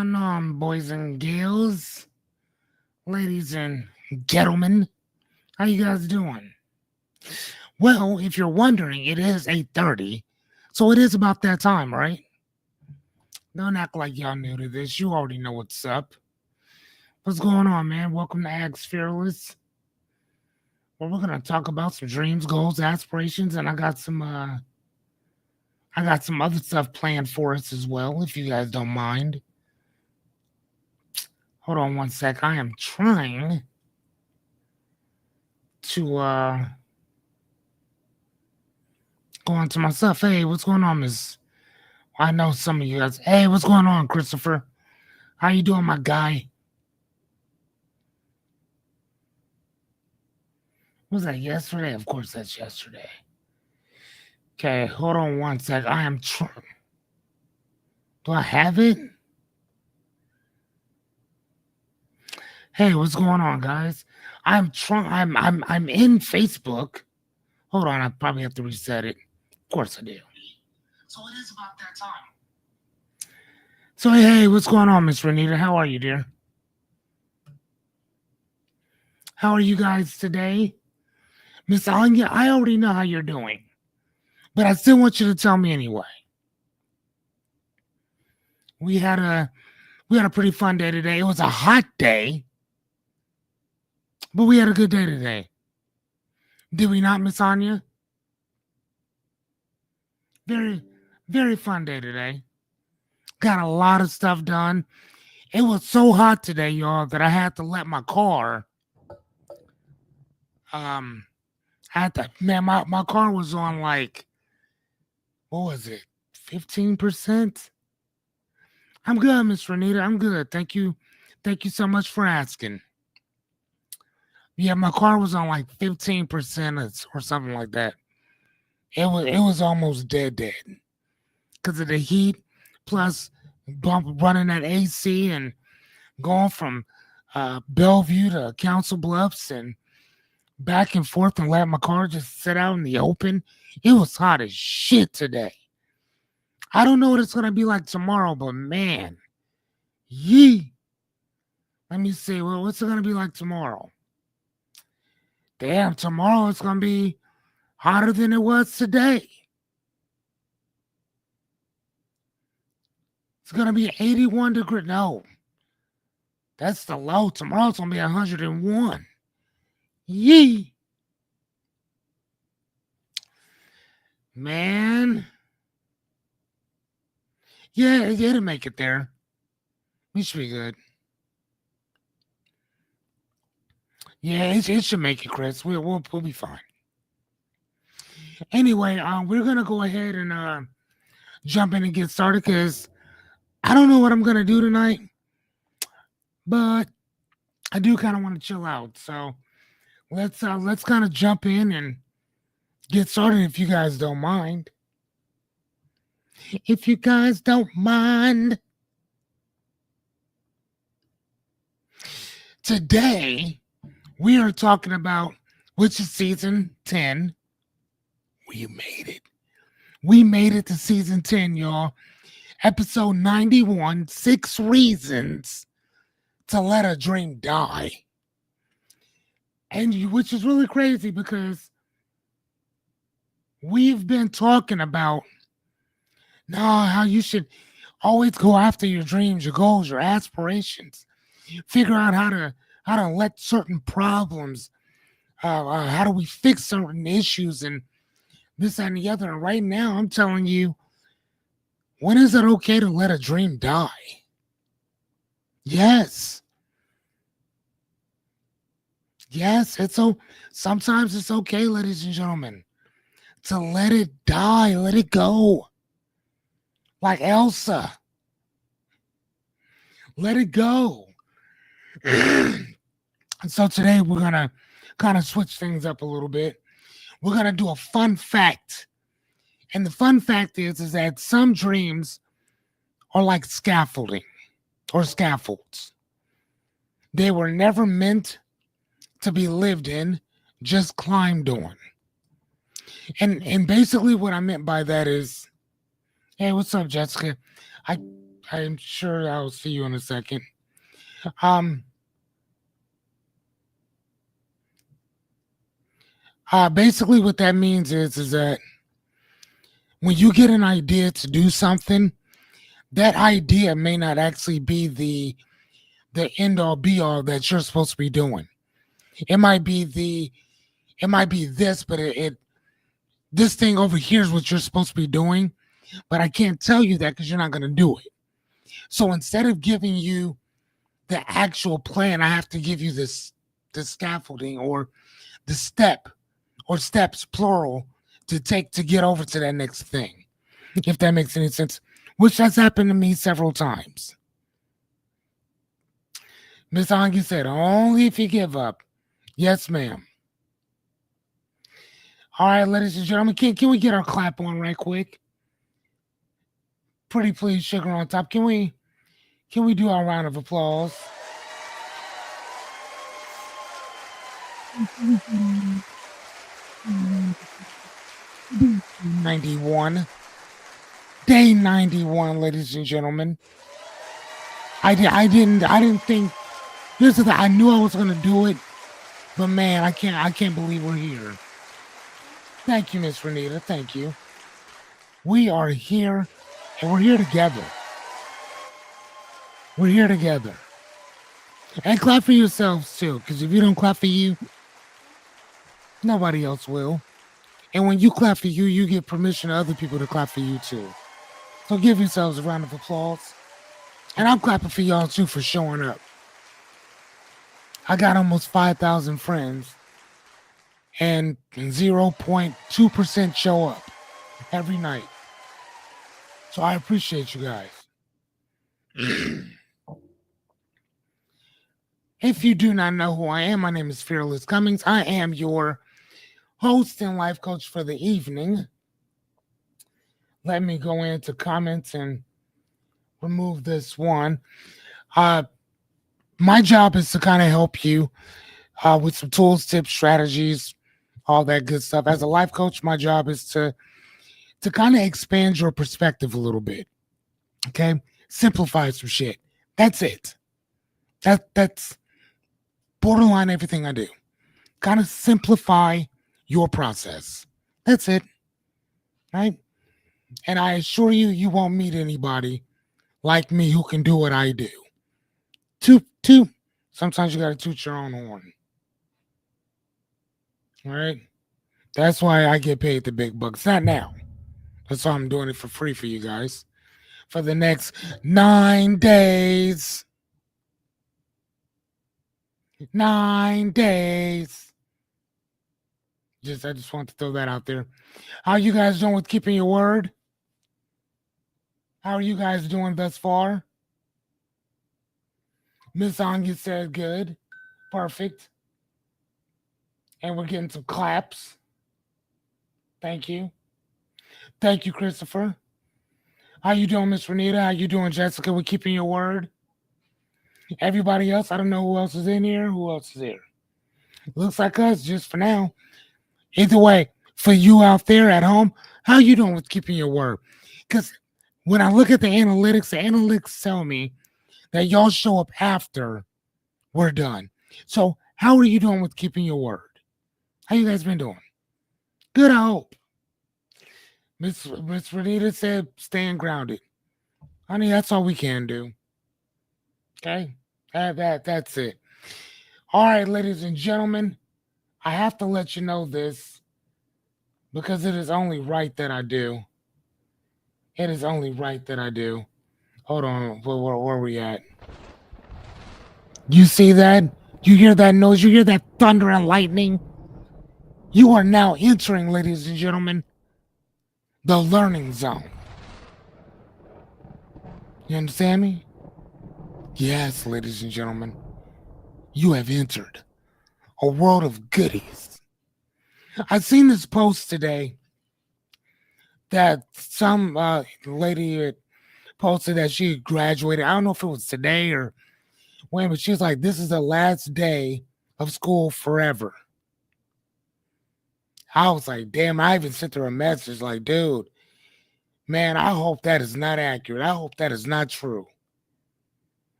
going on, boys and girls, ladies and gentlemen? How you guys doing? Well, if you're wondering, it is 8:30, so it is about that time, right? Don't act like y'all new to this. You already know what's up. What's going on, man? Welcome to Ags Fearless. Well, we're gonna talk about some dreams, goals, aspirations, and I got some other stuff planned for us as well, if you guys don't mind. Hold on one sec. I am trying to go on to my stuff. Hey, what's going on, Miss? I know some of you guys. Hey, what's going on, Christopher? How you doing, my guy? Was that yesterday? Of course, that's yesterday. Okay, hold on one sec. I am trying. Do I have it? Hey, what's going on, guys? I'm trying. I'm in Facebook. Hold on, I probably have to reset it. Of course I do. So it is about that time. So hey, what's going on, Miss Renita? How are you, dear? How are you guys today? Miss Anya, I already know how you're doing. But I still want you to tell me anyway. We had a pretty fun day today. It was a hot day. But we had a good day today. Did we not, Miss Anya? Very, very fun day today. Got a lot of stuff done. It was so hot today, y'all, that I had to let my car. My car was on like, what was it, 15%? I'm good, Miss Renita. I'm good. Thank you so much for asking. Yeah, my car was on like 15% or something like that. It was almost dead because of the heat, plus running that AC and going from Bellevue to Council Bluffs and back and forth and letting my car just sit out in the open. It was hot as shit today. I don't know what it's gonna be like tomorrow, but man, yee. Let me see. Well, what's it gonna be like tomorrow? Damn, tomorrow it's gonna be hotter than it was today. It's gonna be 81 degrees. No, that's the low. Tomorrow it's gonna be 101. Yee. Man. Yeah, it'll make it there. We should be good. Yeah, it should make it, Chris. We'll be fine. Anyway, we're gonna go ahead and jump in and get started because I don't know what I'm gonna do tonight, but I do kind of want to chill out. So let's kind of jump in and get started if you guys don't mind. If you guys don't mind. Today, we are talking about which is season 10. We made it. We made it to season 10, y'all. Episode 91, 6 Reasons to Let a Dream Die. And which is really crazy because we've been talking about how you should always go after your dreams, your goals, your aspirations. Figure out how to let certain problems, how do we fix certain issues and this and the other. And right now, I'm telling you, when is it okay to let a dream die? Yes. Yes, sometimes it's okay, ladies and gentlemen, to let it die, let it go. Like Elsa. Let it go. And so today we're going to kind of switch things up a little bit. We're going to do a fun fact. And the fun fact is that some dreams are like scaffolding or scaffolds. They were never meant to be lived in, just climbed on. And basically what I meant by that is, hey, what's up, Jessica? I I'm sure I'll see you in a second. Um, Basically, what that means is that when you get an idea to do something, that idea may not actually be the end all be all that you're supposed to be doing. It might be it might be this, but this thing over here is what you're supposed to be doing. But I can't tell you that because you're not going to do it. So instead of giving you the actual plan, I have to give you this scaffolding or the step or steps plural to take to get over to that next thing. If that makes any sense, which has happened to me several times. Miss Angie said, only if you give up. Yes, ma'am. All right, ladies and gentlemen, can we get our clap on right quick? Pretty please, sugar on top. Can we do our round of applause? 91. Day 91, ladies and gentlemen. I didn't think this is I knew I was gonna do it, but man, I can't believe we're here. Thank you, Miss Renita. Thank you. We are here and we're here together. We're here together. And clap for yourselves too, because if you don't clap for you, nobody else will. And when you clap for you, you give permission to other people to clap for you too. So give yourselves a round of applause. And I'm clapping for y'all too for showing up. I got almost 5,000 friends, and 0.2% show up every night. So I appreciate you guys. If you do not know who I am, my name is Fearless Cummings. I am your host and life coach for the evening. Let me go into comments and remove this one. My job is to kind of help you with some tools, tips, strategies, all that good stuff. As a life coach, my job is to kind of expand your perspective a little bit. Okay, simplify some shit. That's it. That's borderline everything I do. Kind of simplify your process. That's it. Right? And I assure you, you won't meet anybody like me who can do what I do. Two. Sometimes you gotta toot your own horn. All right? That's why I get paid the big bucks. Not now. That's why I'm doing it for free for you guys. For the next 9 days. 9 days. I just want to throw that out there. How you guys doing with keeping your word? How are you guys doing thus far? Miss Anya said good. Perfect. And we're getting some claps. Thank you. Thank you, Christopher. How you doing, Miss Renita? How you doing, Jessica? We're keeping your word. Everybody else, I don't know who else is in here. Who else is here? Looks like us just for now. Either way, for you out there at home, how you doing with keeping your word? Because when I look at the analytics tell me that y'all show up after we're done. So how are you doing with keeping your word? How you guys been doing? Good, I hope. Miss Renita said staying grounded. Honey, that's all we can do. Okay? That's it. All right, ladies and gentlemen, I have to let you know this because it is only right that I do. It is only right that I do. Hold on, where are we at? You see that? You hear that noise? You hear that thunder and lightning? You are now entering, ladies and gentlemen, the learning zone. You understand me? Yes, ladies and gentlemen, you have entered a world of goodies. I've seen this post today that some lady had posted that she graduated. I don't know if it was today or when, but she was like, this is the last day of school forever. I was like, damn, I even sent her a message like, dude, Man, I hope that is not accurate. I hope that is not true.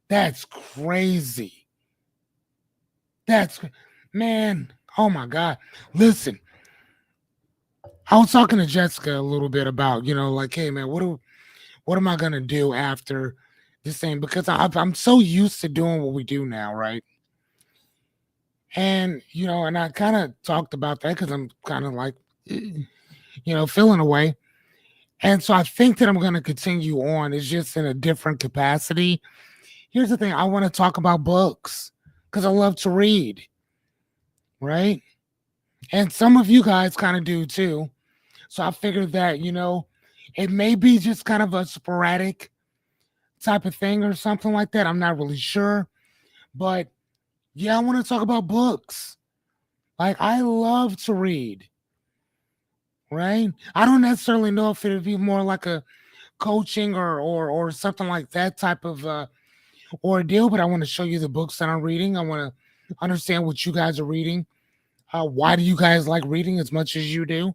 That's crazy. That's man. Oh my God. Listen, I was talking to Jessica a little bit about, like, hey man, what am I gonna do after this thing? Because I'm so used to doing what we do now, right? And and I kind of talked about that because I'm kind of like, feeling away. And so I think that I'm going to continue on. It's just in a different capacity. Here's the thing: I want to talk about books because I love to read, right? And some of you guys kind of do too. So I figured that it may be just kind of a sporadic type of thing or something like that. I'm not really sure, but yeah, I want to talk about books. Like I love to read, right? I don't necessarily know if it'd be more like a coaching or something like that type of ordeal, but I want to show you the books that I'm reading. I want to understand what you guys are reading. Why do you guys like reading as much as you do?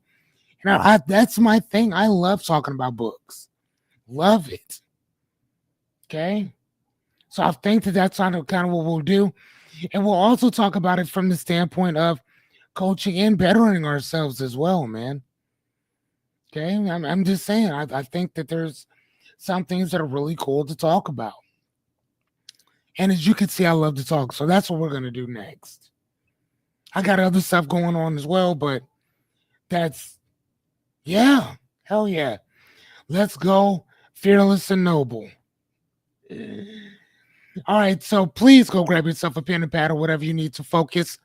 And that's my thing. I love talking about books. Love it. Okay. So I think that that's kind of what we'll do. And we'll also talk about it from the standpoint of coaching and bettering ourselves as well, man. Okay. I'm just saying, I think that there's some things that are really cool to talk about. And as you can see, I love to talk. So that's what we're going to do next. I got other stuff going on as well, but that's, yeah, hell yeah. Let's go, fearless and noble. All right, so please go grab yourself a pen and pad or whatever you need to focus.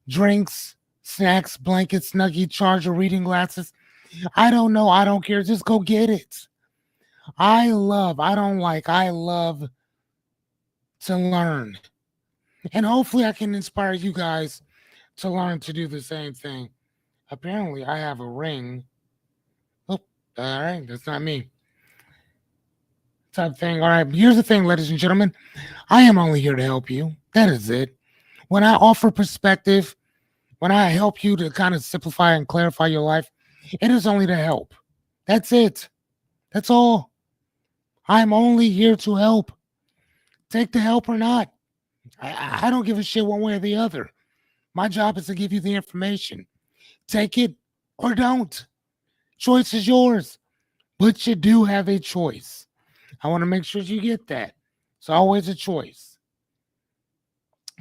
Drinks, snacks, blankets, snuggie, charger, reading glasses. I don't know. I don't care. Just go get it. I love to learn. And hopefully I can inspire you guys to learn to do the same thing. Apparently, I have a ring. Oh, all right, that's not me. Type thing. All right, here's the thing, ladies and gentlemen. I am only here to help you. That is it. When I offer perspective, when I help you to kind of simplify and clarify your life, it is only to help. That's it. That's all. I'm only here to help. Take the help or not. I don't give a shit one way or the other. My job is to give you the information. Take it or don't. Choice is yours. But you do have a choice. I want to make sure you get that. It's always a choice.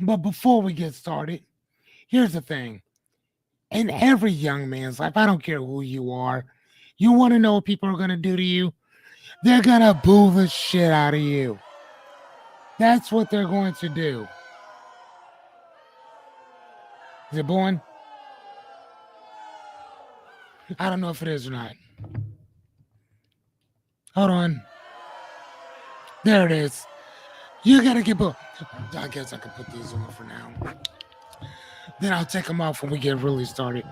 But before we get started, here's the thing. In every young man's life, I don't care who you are, you want to know what people are going to do to you? They're going to boo the shit out of you. That's what they're going to do. Is it booing? I don't know if it is or not. Hold on. There it is. You gotta get booed. I guess I can put these on for now. Then I'll take them off when we get really started.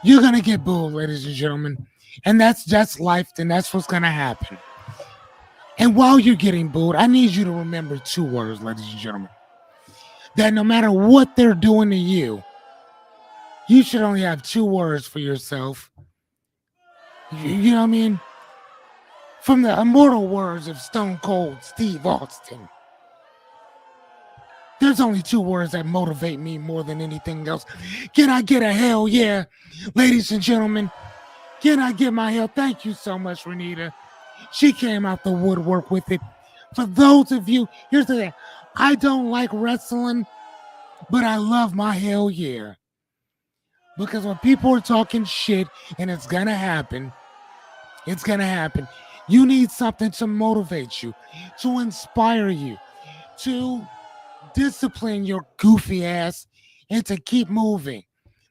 You're gonna get booed, ladies and gentlemen. And that's life, and that's what's gonna happen. And while you're getting booed, I need you to remember two words, ladies and gentlemen. That no matter what they're doing to you should only have two words for yourself. You know what I mean? From the immortal words of Stone Cold Steve Austin. There's only two words that motivate me more than anything else. Can I get a hell yeah? Ladies and gentlemen, can I get my hell? Thank you so much, Renita. She came out the woodwork with it. For those of you, here's the thing. I don't like wrestling, but I love my hell yeah. Because when people are talking shit, and it's gonna happen, you need something to motivate you, to inspire you, to discipline your goofy ass, and to keep moving.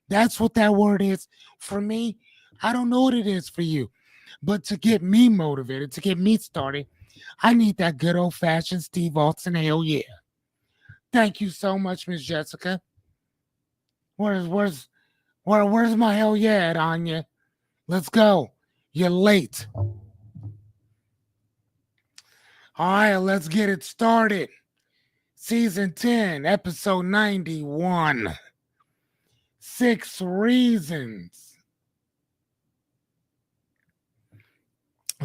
That's what that word is. For me, I don't know what it is for you, but to get me motivated, to get me started, I need that good old fashioned Steve Austin hell yeah. Thank you so much, Miss Jessica. Where's my hell yeah at, Anya? Let's go. You're late. All right, let's get it started. Season 10, episode 91. 6 reasons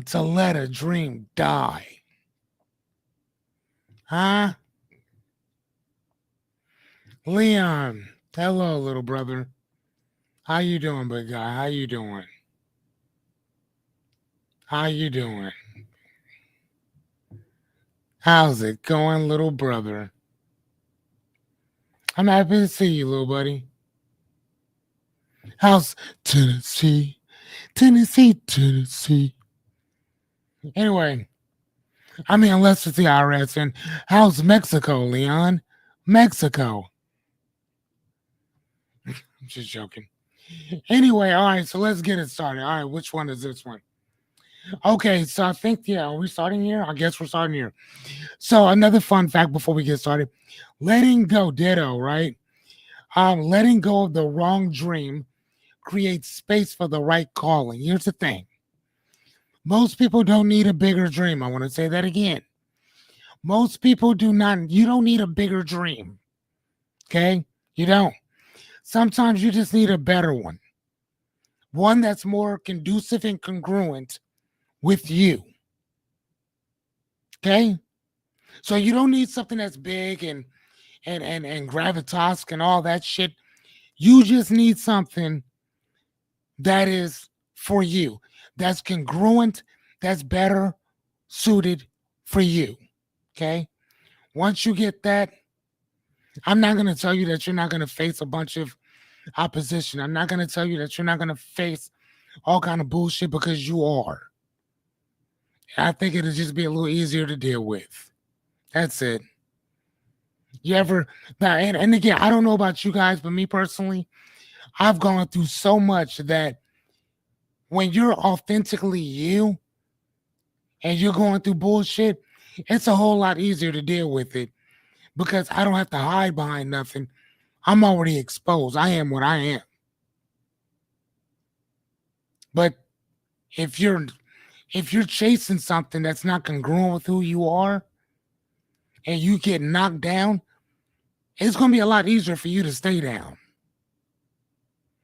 to let a dream die? Huh? Leon, hello, little brother. How you doing, big guy? How you doing? How you doing? How's it going, little brother? I'm happy to see you, little buddy. How's Tennessee? Tennessee, Tennessee. Anyway, I mean, unless it's the IRS. And how's Mexico, Leon? Mexico. I'm just joking. Anyway, all right, so let's get it started. All right, which one is this one? Okay, so I think, yeah, are we starting here? I guess we're starting here. So another fun fact before we get started. Letting go, ditto, right? Letting go of the wrong dream creates space for the right calling. Here's the thing. Most people don't need a bigger dream. I want to say that again. Most people do not, you don't need a bigger dream. Okay? You don't. Sometimes you just need a better one that's more conducive and congruent with you. Okay? So you don't need something that's big and gravitas and all that shit. You just need something that is for you, that's congruent, that's better suited for you. Okay? Once you get that, I'm not going to tell you that you're not going to face a bunch of opposition. I'm not going to tell you that you're not going to face all kind of bullshit, because you are. I think it'll just be a little easier to deal with. That's it. You ever now, and again, I don't know about you guys, but me personally, I've gone through so much that when you're authentically you and you're going through bullshit, it's a whole lot easier to deal with it, because I don't have to hide behind nothing. I'm already exposed. I am what I am. But if you're chasing something that's not congruent with who you are and you get knocked down, it's going to be a lot easier for you to stay down,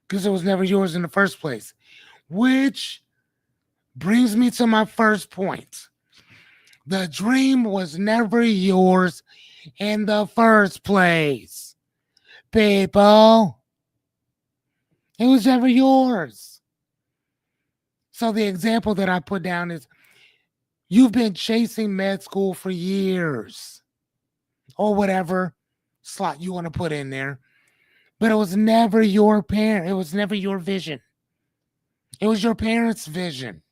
because it was never yours in the first place. Which brings me to my first point. The dream was never yours in the first place. People, it was never yours. So the example that I put down is, you've been chasing med school for years, or whatever slot you want to put in there, but it was never your parent. It was never your vision. It was your parents' vision.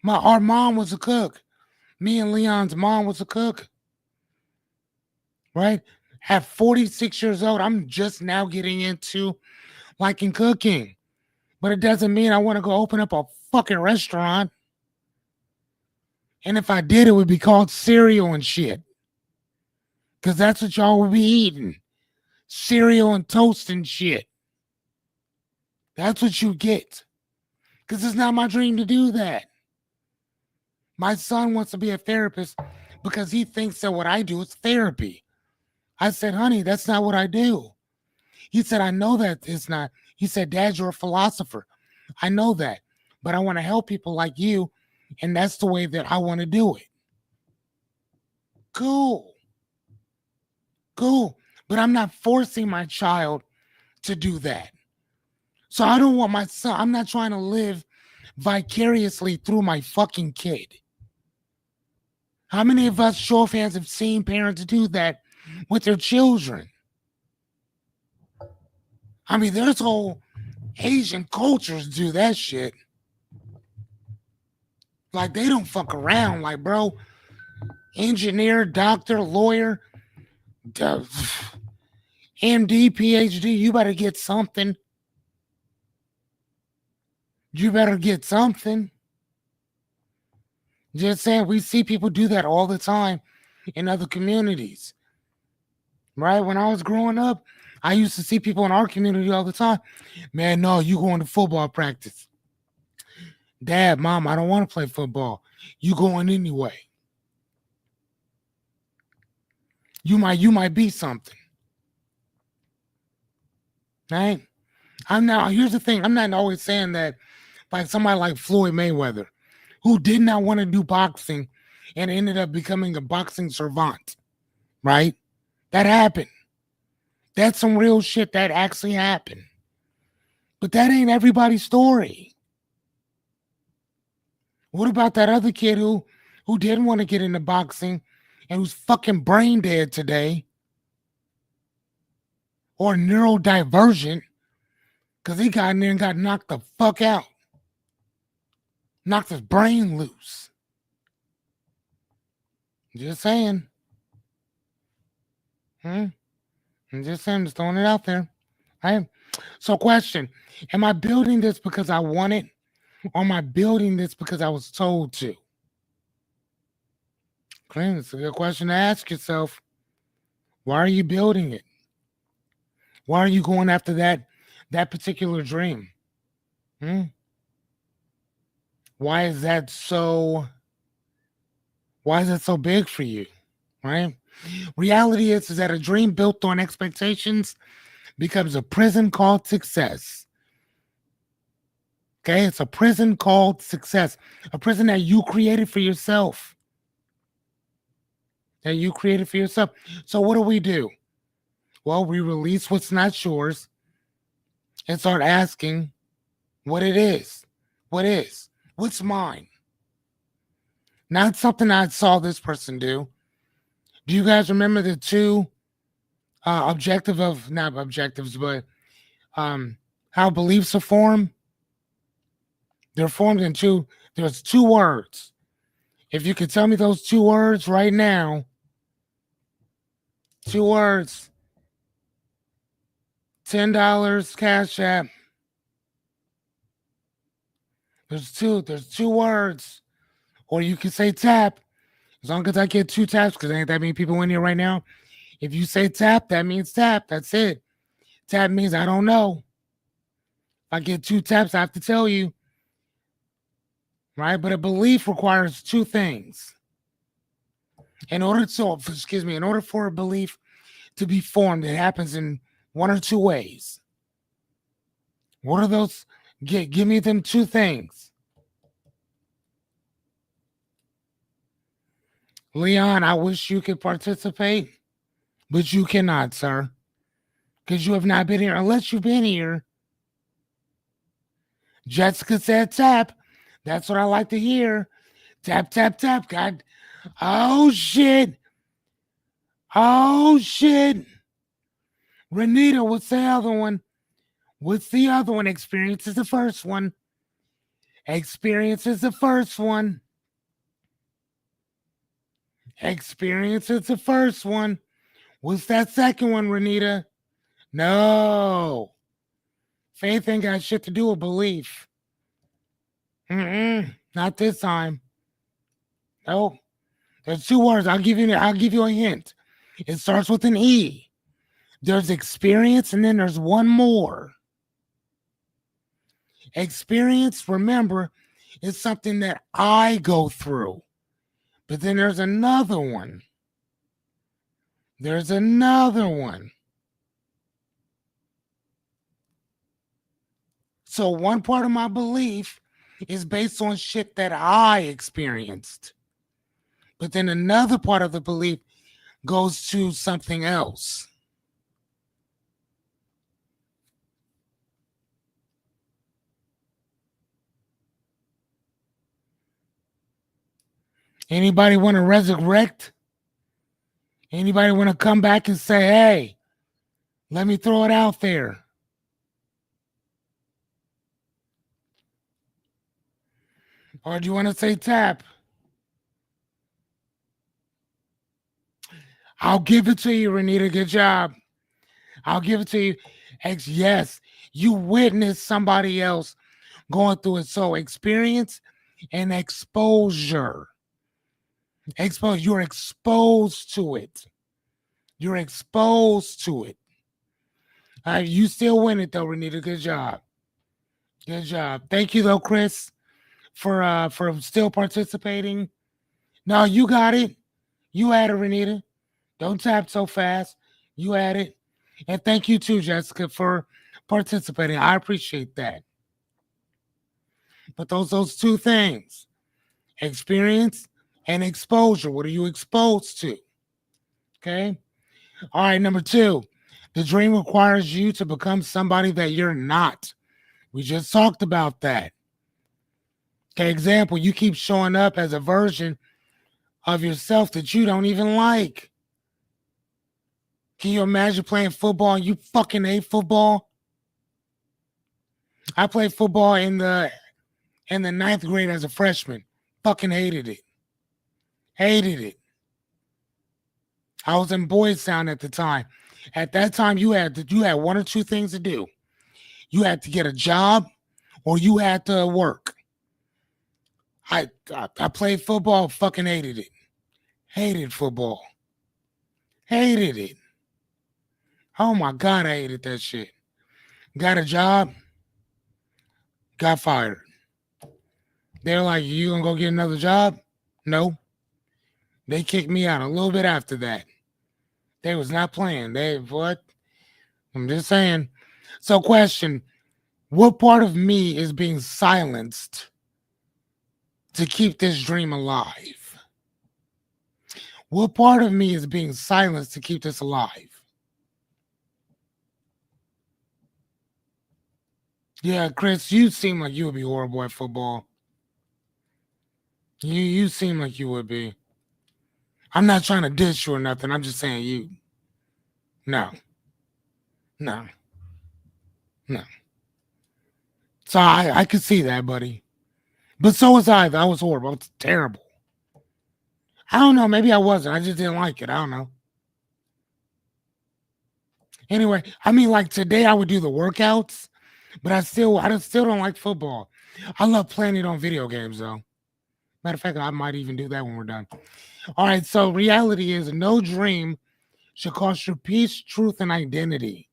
Our mom was a cook. Me and Leon's mom was a cook. Right? At 46 years old, I'm just now getting into liking cooking. But it doesn't mean I want to go open up a fucking restaurant. And if I did, it would be called cereal and shit. Because that's what y'all would be eating. Cereal and toast and shit. That's what you get. Because it's not my dream to do that. My son wants to be a therapist because he thinks that what I do is therapy. I said, honey, that's not what I do. He said, I know that it's not. He said, Dad, you're a philosopher. I know that. But I want to help people like you. And that's the way that I want to do it. Cool. Cool. But I'm not forcing my child to do that. So I don't want my son, I'm not trying to live vicariously through my fucking kid. How many of us show of hands have seen parents do that with their children? I mean, there's whole Asian cultures do that shit. Like, they don't fuck around. Like, bro, engineer, doctor, lawyer, MD, PhD, you better get something. You better get something. Just saying, we see people do that all the time in other communities. Right? When I was growing up, I used to see people in our community all the time. Man, no, you going to football practice. Dad, Mom, I don't want to play football. You going anyway. You might be something. Right? Here's the thing. I'm not always saying that Like somebody like Floyd Mayweather, who did not want to do boxing and ended up becoming a boxing savant, right? That happened. That's some real shit that actually happened. But that ain't everybody's story. What about that other kid who didn't want to get into boxing and who's fucking brain dead today? Or neurodivergent because he got in there and got knocked the fuck out. Knocked his brain loose. Just saying. I'm just saying, just throwing it out there. Right? So, question: am I building this because I want it, or am I building this because I was told to? Clint, it's a good question to ask yourself. Why are you building it? Why are you going after that particular dream? Why is that so? Why is it so big for you? Right? Reality is that a dream built on expectations becomes a prison called success. Okay, it's a prison called success, a prison that you created for yourself. That you created for yourself. So what do? Well, we release what's not yours and start asking what it is. What is? What's mine? Not something I saw this person do. Do you guys remember the two objective of not objectives, but how beliefs are formed? They're formed in two. There's two words. If you could tell me those two words right now, two words, $10 Cash App. There's two words. Or you can say tap. As long as I get two taps, because ain't that many people in here right now. If you say tap, that means tap. That's it. Tap means I don't know. If I get two taps, I have to tell you. Right? But a belief requires two things. In order for a belief to be formed, it happens in one or two ways. What are those? Give me them two things. Leon, I wish you could participate, but you cannot, sir. Because you have not been here. Unless you've been here. Jessica said tap. That's what I like to hear. Tap, tap, tap. God. Oh, shit. Oh, shit. Renita, what's the other one? What's the other one? Experience is the first one. Experience is the first one. Experience is the first one. What's that second one, Renita? No. Faith ain't got shit to do with belief. Not this time. No. There's two words. I'll give you a hint. It starts with an E. There's experience and then there's one more. Experience, remember, is something that I go through. But then there's another one. There's another one. So one part of my belief is based on shit that I experienced. But then another part of the belief goes to something else. Anybody want to resurrect? Anybody want to come back and say, hey, let me throw it out there? Or do you want to say tap? I'll give it to you, Renita. Good job. I'll give it to you. Yes, you witnessed somebody else going through it. So experience and exposure. You're exposed to it. You're exposed to it. You still win it though, Renita. Good job. Good job. Thank you though, Chris, for still participating. No, you got it. You had it, Renita. Don't tap so fast. You had it. And thank you too, Jessica, for participating. I appreciate that. But those two things, experience and exposure. What are you exposed to? Okay. All right. Number two, the dream requires you to become somebody that you're not. We just talked about that. Okay. Example, you keep showing up as a version of yourself that you don't even like. Can you imagine playing football and you fucking hate football? I played football in the ninth grade as a freshman. Fucking hated it. Hated it. I was in Boys Town at the time. At that time, you had one or two things to do. You had to get a job, or you had to work. I played football. Fucking hated it. Hated football. Hated it. Oh my god, I hated that shit. Got a job. Got fired. They're like, "You gonna go get another job?" No. They kicked me out a little bit after that. They was not playing. They what? I'm just saying. So, question: what part of me is being silenced to keep this dream alive? What part of me is being silenced to keep this alive? Yeah, Chris, you seem like you would be horrible at football. You seem like you would be. I'm not trying to diss you or nothing. I'm just saying you. No, no, no. So I could see that, buddy. But so was I. That was horrible. It's terrible. I don't know. Maybe I wasn't. I just didn't like it. I don't know. Anyway, I mean, like today I would do the workouts, but I still don't like football. I love playing it on video games though. Matter of fact, I might even do that when we're done. All right. So reality is no dream should cost your peace, truth, and identity.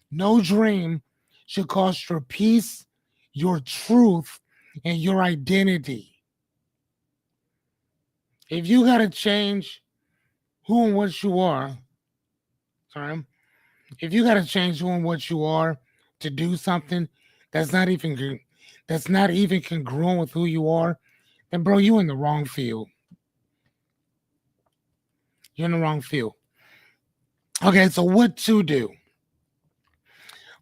No dream should cost your peace, your truth, and your identity. If you gotta change who and what you are, sorry, if you gotta change who and what you are to do something that's not even congruent with who you are, then bro, you in the wrong field. You're in the wrong field. Okay, so what to do?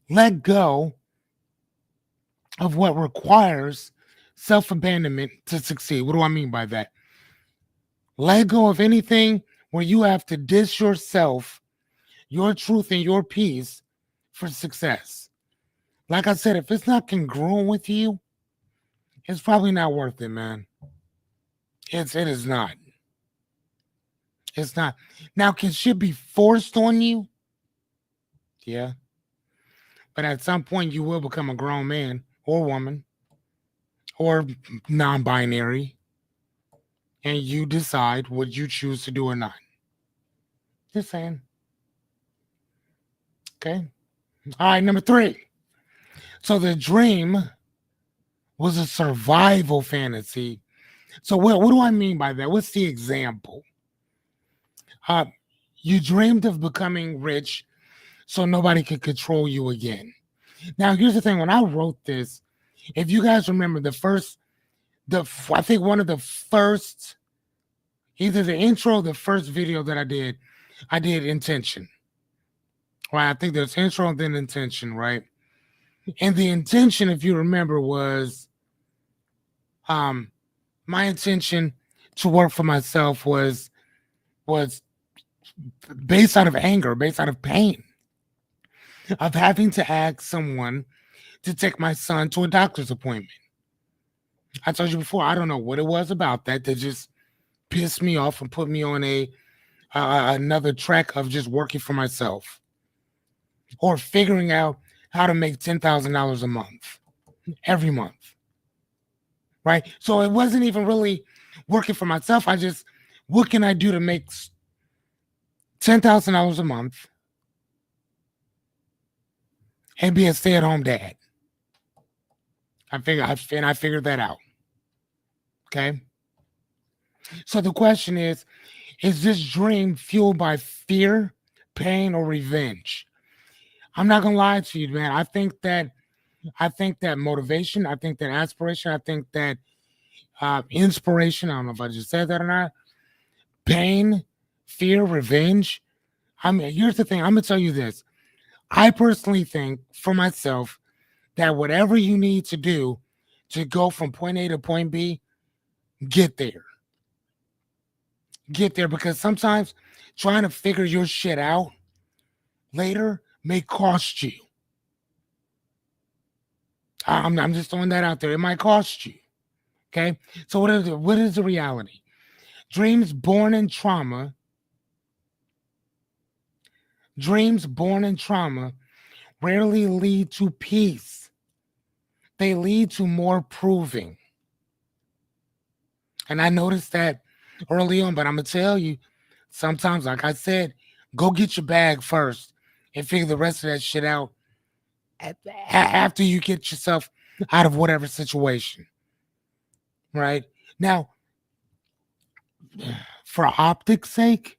Let go of what requires self-abandonment to succeed. What do I mean by that? Let go of anything where you have to diss yourself, your truth, and your peace for success. Like I said, if it's not congruent with you, it's probably not worth it, man. It is not. It's not. Now, can shit be forced on you? Yeah. But at some point, you will become a grown man or woman or non binary, and you decide what you choose to do or not. Just saying. Okay. All right. Number three. So the dream was a survival fantasy. So what do I mean by that? What's the example? Uh, you dreamed of becoming rich so nobody could control you again. Now, here's the thing. When I wrote this, if you guys remember I think one of the first, either the intro or the first video that I did intention. Right? I think there's intro and then intention, right? And the intention, if you remember, was my intention to work for myself was based out of anger, based out of pain of having to ask someone to take my son to a doctor's appointment. I told you before, I don't know what it was about that just pissed me off and put me on another track of just working for myself or figuring out how to make $10,000 a month, every month. Right? So it wasn't even really working for myself. What can I do to make $10,000 a month and be a stay-at-home dad? I figured that out. Okay. So the question is this dream fueled by fear, pain, or revenge? I'm not gonna lie to you, man. I think that I think that motivation, I think that aspiration, I think that inspiration. I don't know if I just said that or not. Pain, fear, revenge. I mean, here's the thing. I'm gonna tell you this. I personally think for myself that whatever you need to do to go from point A to point B, get there. Get there because sometimes trying to figure your shit out later may cost you. I'm just throwing that out there. It might cost you. Okay. So what is the reality? Dreams born in trauma, dreams born in trauma rarely lead to peace. They lead to more proving. And I noticed that early on, but I'm gonna tell you, sometimes, like I said, go get your bag first and figure the rest of that shit out after you get yourself out of whatever situation. Right? Now, for optics sake,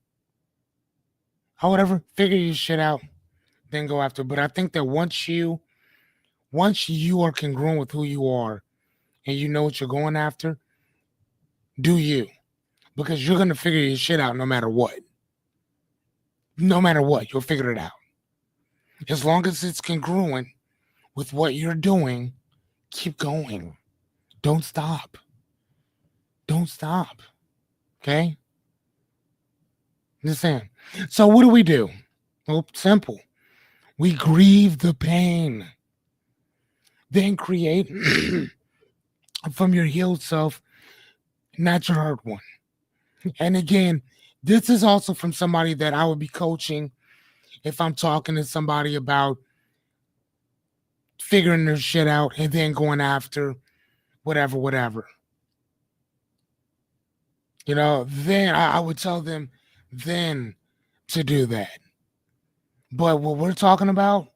or whatever, figure your shit out, then go after. But I think that once you are congruent with who you are and you know what you're going after, do you. Because you're gonna figure your shit out no matter what. No matter what, you'll figure it out. As long as it's congruent with what you're doing, keep going. Don't stop. Don't stop. Okay? Just saying. So what do? Well, simple. We grieve the pain. Then create from your healed self, not your hurt one. And again, this is also from somebody that I would be coaching if I'm talking to somebody about figuring their shit out and then going after whatever, whatever. Then I would tell them then to do that. But what we're talking about,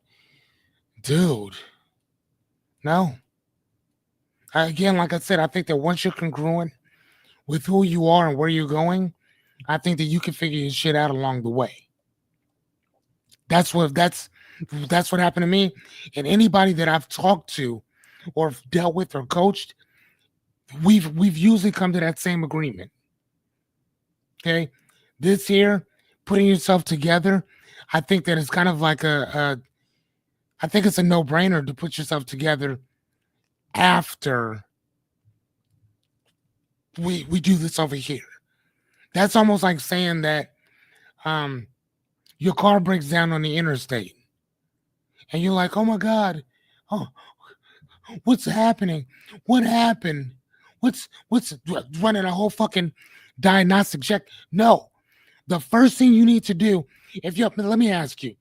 dude, no. Again, like I said, I think that once you're congruent with who you are and where you're going, I think that you can figure your shit out along the way. That's what happened to me. And anybody that I've talked to or dealt with or coached, we've usually come to that same agreement. Okay. This here, putting yourself together, I think that it's kind of like I think it's a no-brainer to put yourself together after we do this over here. That's almost like saying that um your car breaks down on the interstate and you're like, oh my God, oh, what's happening? What happened? What's running a whole fucking diagnostic check? No. The first thing you need to do, let me ask you,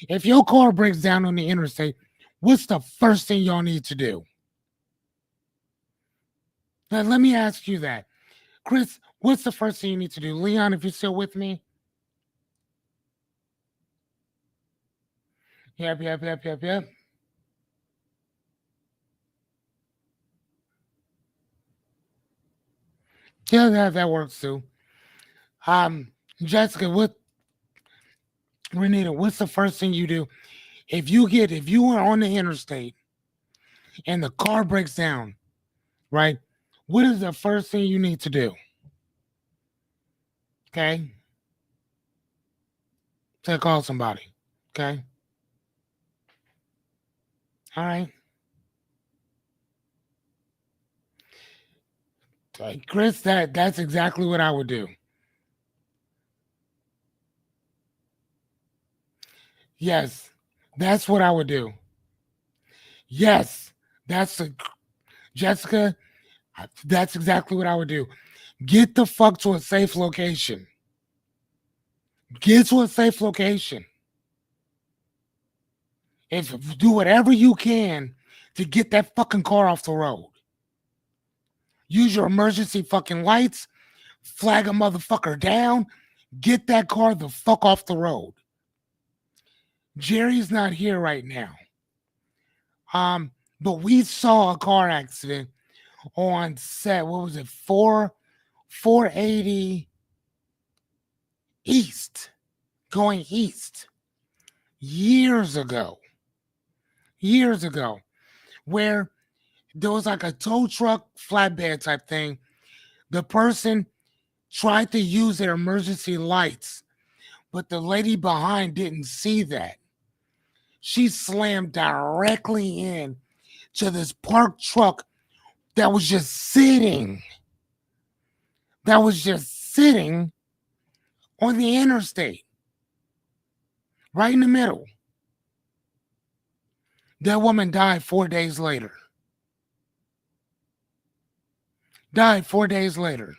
if your car breaks down on the interstate, what's the first thing y'all need to do? Now, let me ask you that. Chris, what's the first thing you need to do? Leon, if you're still with me. Yep. Yeah, that works too. Um, Jessica, Renita, what's the first thing you do if you are on the interstate and the car breaks down, right? What is the first thing you need to do? Okay, to call somebody. Okay, all right, Chris. That's exactly what I would do. Yes, that's what I would do. Yes, that's a, Jessica. That's exactly what I would do. Get the fuck to a safe location. Get to a safe location. If do whatever you can to get that fucking car off the road. Use your emergency fucking lights. Flag a motherfucker down. Get that car the fuck off the road. Jerry's not here right now. But we saw a car accident on set. What was it? 480 East. Going east. Years ago. where there was like a tow truck flatbed type thing. The person tried to use their emergency lights, but the lady behind didn't see that. She slammed directly in to this parked truck that was just sitting, that was just sitting on the interstate, right in the middle. That woman died 4 days later. Died 4 days later.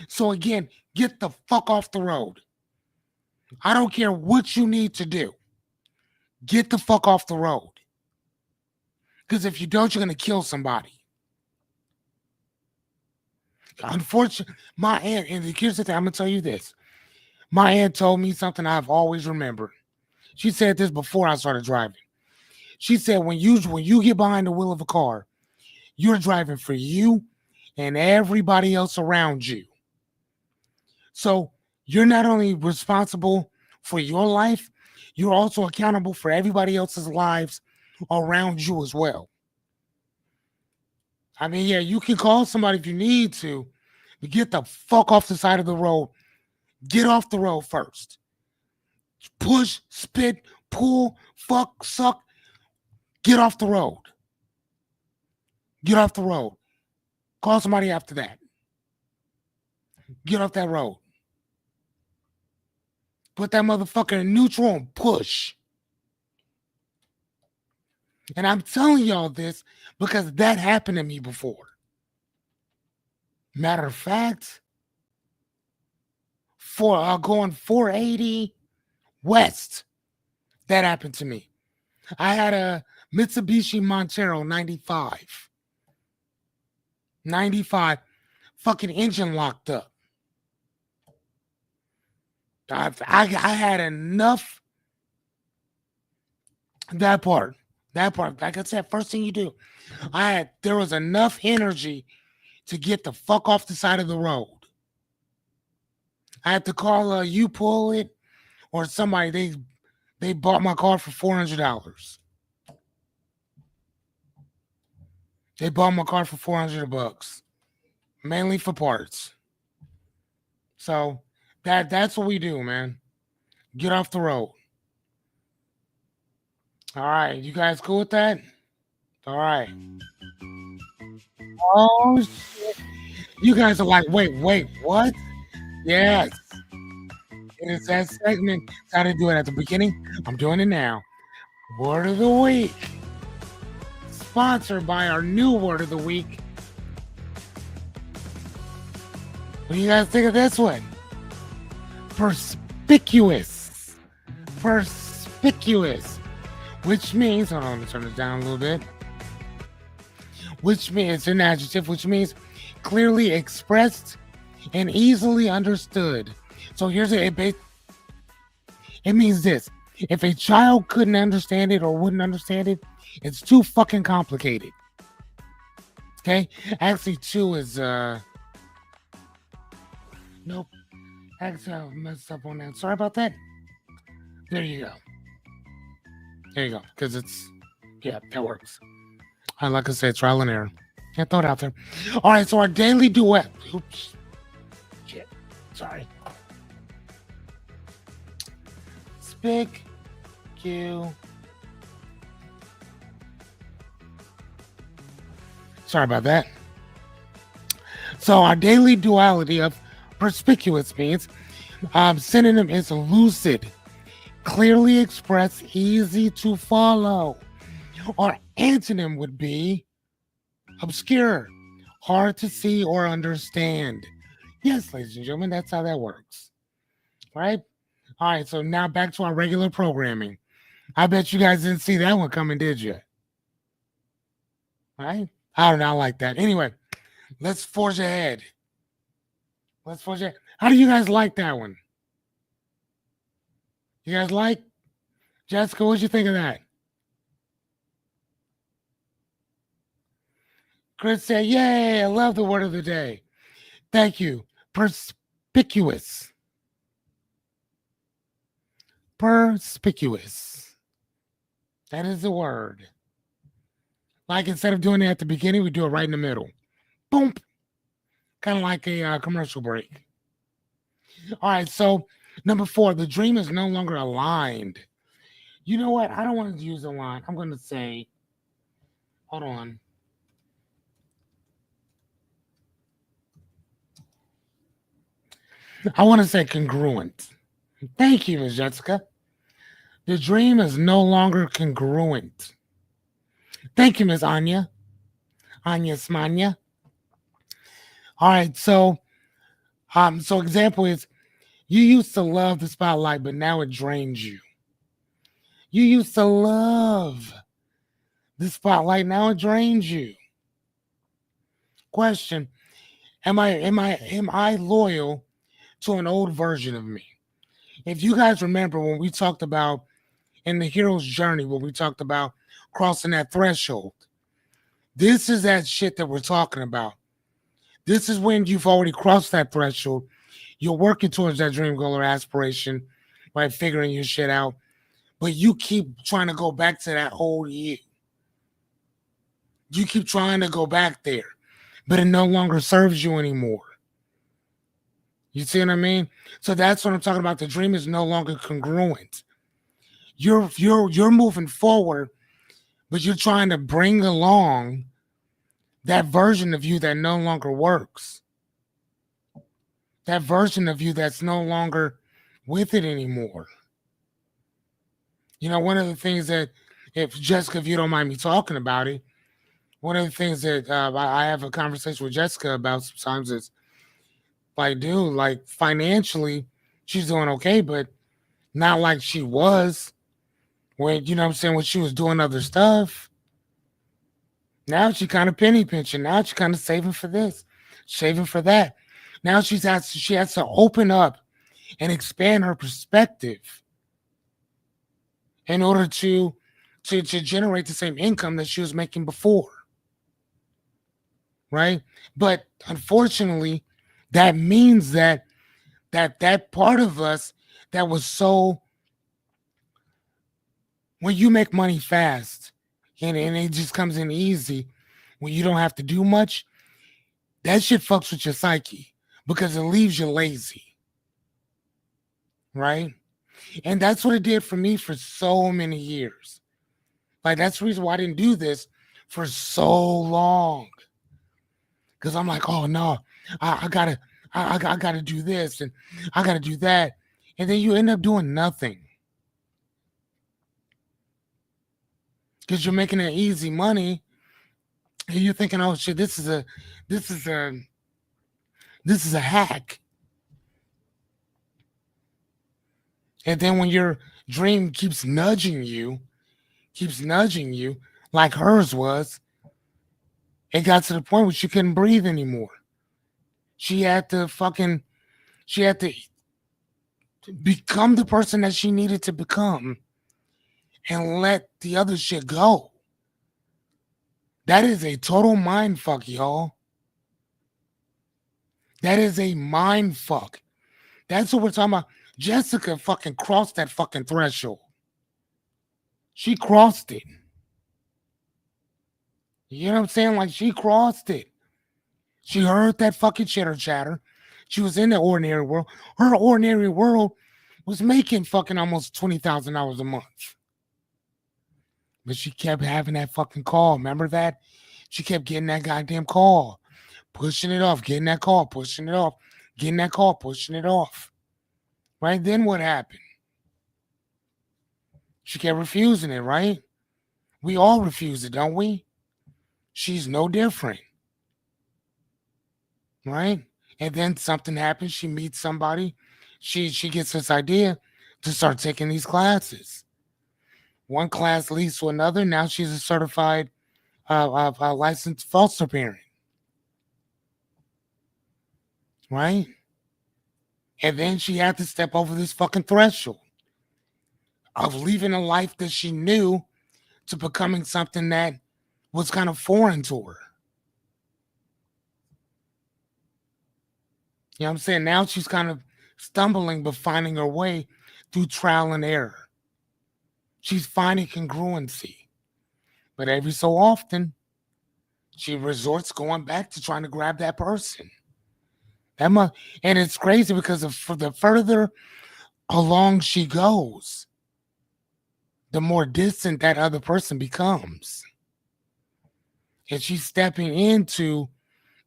So again, get the fuck off the road. I don't care what you need to do. Get the fuck off the road. Because if you don't, you're going to kill somebody. Unfortunately, my aunt, and here's the thing, I'm going to tell you this. My aunt told me something I've always remembered. She said this before I started driving. She said, when you get behind the wheel of a car, you're driving for you and everybody else around you. So you're not only responsible for your life, you're also accountable for everybody else's lives around you as well. I mean, yeah, you can call somebody if you need to, but get the fuck off the side of the road. Get off the road first. Push, spit, pull, fuck, suck. Get off the road. Get off the road. Call somebody after that. Get off that road. Put that motherfucker in neutral and push. And I'm telling y'all this because that happened to me before. Matter of fact, for going 480 west, that happened to me. I had a Mitsubishi Montero 95. 95, fucking engine locked up. I had enough. That part, like I said, first thing you do, there was enough energy to get the fuck off the side of the road. I had to call you pull it or somebody. They bought my car for $400. They bought my car for $400, mainly for parts. So that's what we do, man. Get off the road. All right, you guys cool with that? All right. Oh shit! You guys are like, wait, what? Yes, it is that segment. I didn't do it at the beginning. I'm doing it now. Word of the week, sponsored by our new word of the week. What do you guys think of this one? Perspicuous. Perspicuous. Which means, hold on, let me turn this down a little bit. Which means, it's an adjective, which means clearly expressed and easily understood. So here's it means this. If a child couldn't understand it or wouldn't understand it, it's too fucking complicated. Okay? Actually, two is, nope. Actually, I messed up on that. Sorry about that. There you go. There you go. Because yeah, that works. Like I said, trial and error. Yeah, throw it out there. All right, so our daily duet. Oops. Shit. Sorry. Spick. Q. Sorry about that. So our daily duality of perspicuous means synonym is lucid, clearly expressed, easy to follow. Our antonym would be obscure, hard to see or understand. Yes, ladies and gentlemen, that's how that works. Right? All right, so now back to our regular programming. I bet you guys didn't see that one coming, did you? Right? I do not like that. Anyway, let's forge ahead. How do you guys like that one? You guys like? Jessica, what'd you think of that? Chris said, yay, I love the word of the day. Thank you. Perspicuous. Perspicuous. That is the word. Like instead of doing it at the beginning, we do it right in the middle. Boom. Kind of like a commercial break. All right. So number 4, the dream is no longer aligned. You know what? I don't want to use a line. I'm going to say, hold on. I want to say congruent. Thank you, Ms. Jessica. The dream is no longer congruent. Thank you, Miss Anya. Anya Smanya. All right, so example is you used to love the spotlight, but now it drains you. You used to love the spotlight, now it drains you. Question: Am I loyal to an old version of me? If you guys remember when we talked about in the hero's journey, when we talked about crossing that threshold, this is that shit that we're talking about. This is when you've already crossed that threshold. You're working towards that dream goal or aspiration, right? Figuring your shit out. But you keep trying to go back to that old you. You keep trying to go back there, but it no longer serves you anymore. You see what I mean? So that's what I'm talking about. The dream is no longer congruent. You're moving forward, but you're trying to bring along that version of you that no longer works. That version of you that's no longer with it anymore. You know, one of the things that, if Jessica, if you don't mind me talking about it, one of the things that I have a conversation with Jessica about sometimes is like, dude, like financially, she's doing okay, but not like she was when, you know what I'm saying, when she was doing other stuff. Now she kind of penny pinching. Now she kind of saving for this, saving for that. Now she has to open up and expand her perspective in order to generate the same income that she was making before. Right? But unfortunately, that means that part of us that was so, when you make money fast and it just comes in easy, when you don't have to do much, that shit fucks with your psyche because it leaves you lazy. Right? And that's what it did for me for so many years. Like that's the reason why I didn't do this for so long. Because I'm like, oh no, I gotta, I gotta do this and I gotta do that, and then you end up doing nothing because you're making that easy money, and you're thinking, oh shit, this is a, this is a hack. And then when your dream keeps nudging you, like hers was, it got to the point where she couldn't breathe anymore. She had to fucking, she had to become the person that she needed to become and let the other shit go. That is a total mind fuck, y'all. That is a mind fuck. That's what we're talking about. Jessica fucking crossed that fucking threshold. She crossed it. You know what I'm saying? Like she crossed it. She heard that fucking chitter chatter. She was in the ordinary world. Her ordinary world was making fucking almost $20,000 a month. But she kept having that fucking call. Remember that? She kept getting that goddamn call, pushing it off, getting that call, pushing it off, getting that call, pushing it off. Right? Then what happened? She kept refusing it, right? We all refuse it, don't we? She's no different. Right? And then something happens. She meets somebody. She gets this idea to start taking these classes. One class leads to another. Now she's a certified licensed foster parent. Right? And then she had to step over this fucking threshold of leaving a life that she knew to becoming something that was kind of foreign to her. You know what I'm saying? Now she's kind of stumbling but finding her way through trial and error. She's finding congruency. But every so often, she resorts going back to trying to grab that person. That mu- and it's crazy because for the further along she goes, the more distant that other person becomes. And she's stepping into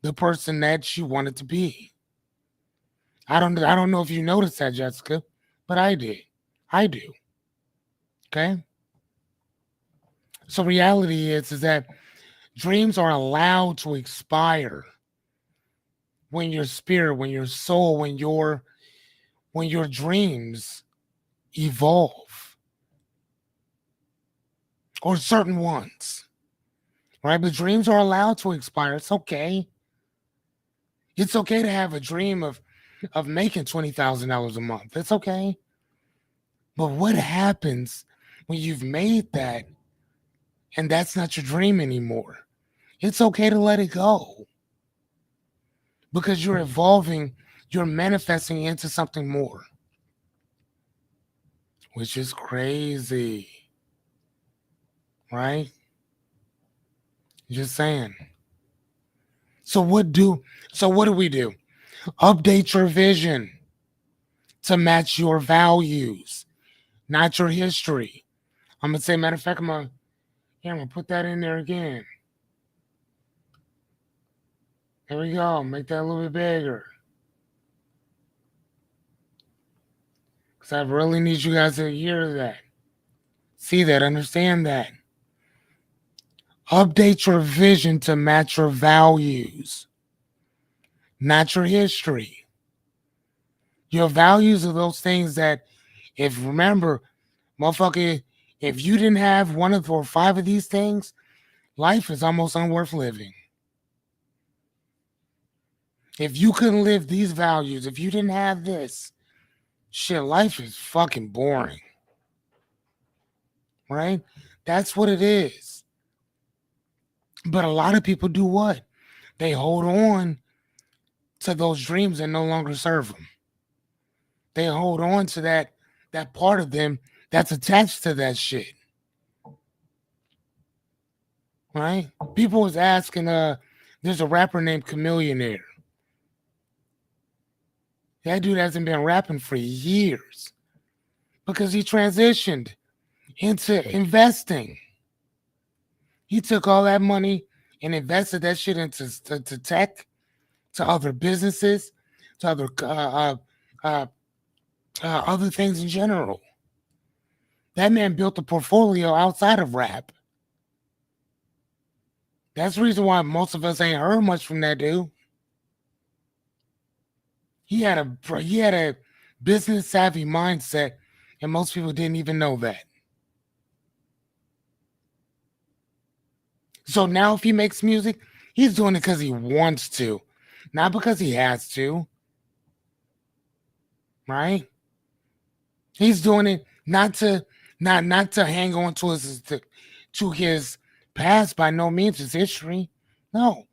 the person that she wanted to be. I don't know if you noticed that, Jessica, but I did. I do. Okay? So reality is that dreams are allowed to expire when your spirit, when your soul, when your dreams evolve, or certain ones, right? But dreams are allowed to expire. It's okay. It's okay to have a dream of making $20,000 a month. It's okay. But what happens when you've made that and that's not your dream anymore? It's okay to let it go because you're evolving, you're manifesting into something more, which is crazy, right? Just saying. So what do we do? Update your vision to match your values, not your history. I'm gonna say, matter of fact, I'm gonna put that in there again. There we go. Make that a little bit bigger. Because I really need you guys to hear that. See that, understand that. Update your vision to match your values, not your history. Your values are those things that, if remember, motherfucker, if you didn't have one of or five of these things, life is almost unworth living. If you couldn't live these values, if you didn't have this, shit, life is fucking boring. Right? That's what it is. But a lot of people do what? They hold on to those dreams that no longer serve them. They hold on to that part of them that's attached to that shit. Right? People was asking, there's a rapper named Chameleonaire. That dude hasn't been rapping for years because he transitioned into investing. He took all that money and invested that shit into to tech, to other businesses, to uh, other things in general. That man built a portfolio outside of rap. That's the reason why most of us ain't heard much from that dude. He had a business savvy mindset, and most people didn't even know that. So now, if he makes music, he's doing it because he wants to, not because he has to. Right? He's doing it not to hang on to his past. By no means his history. No,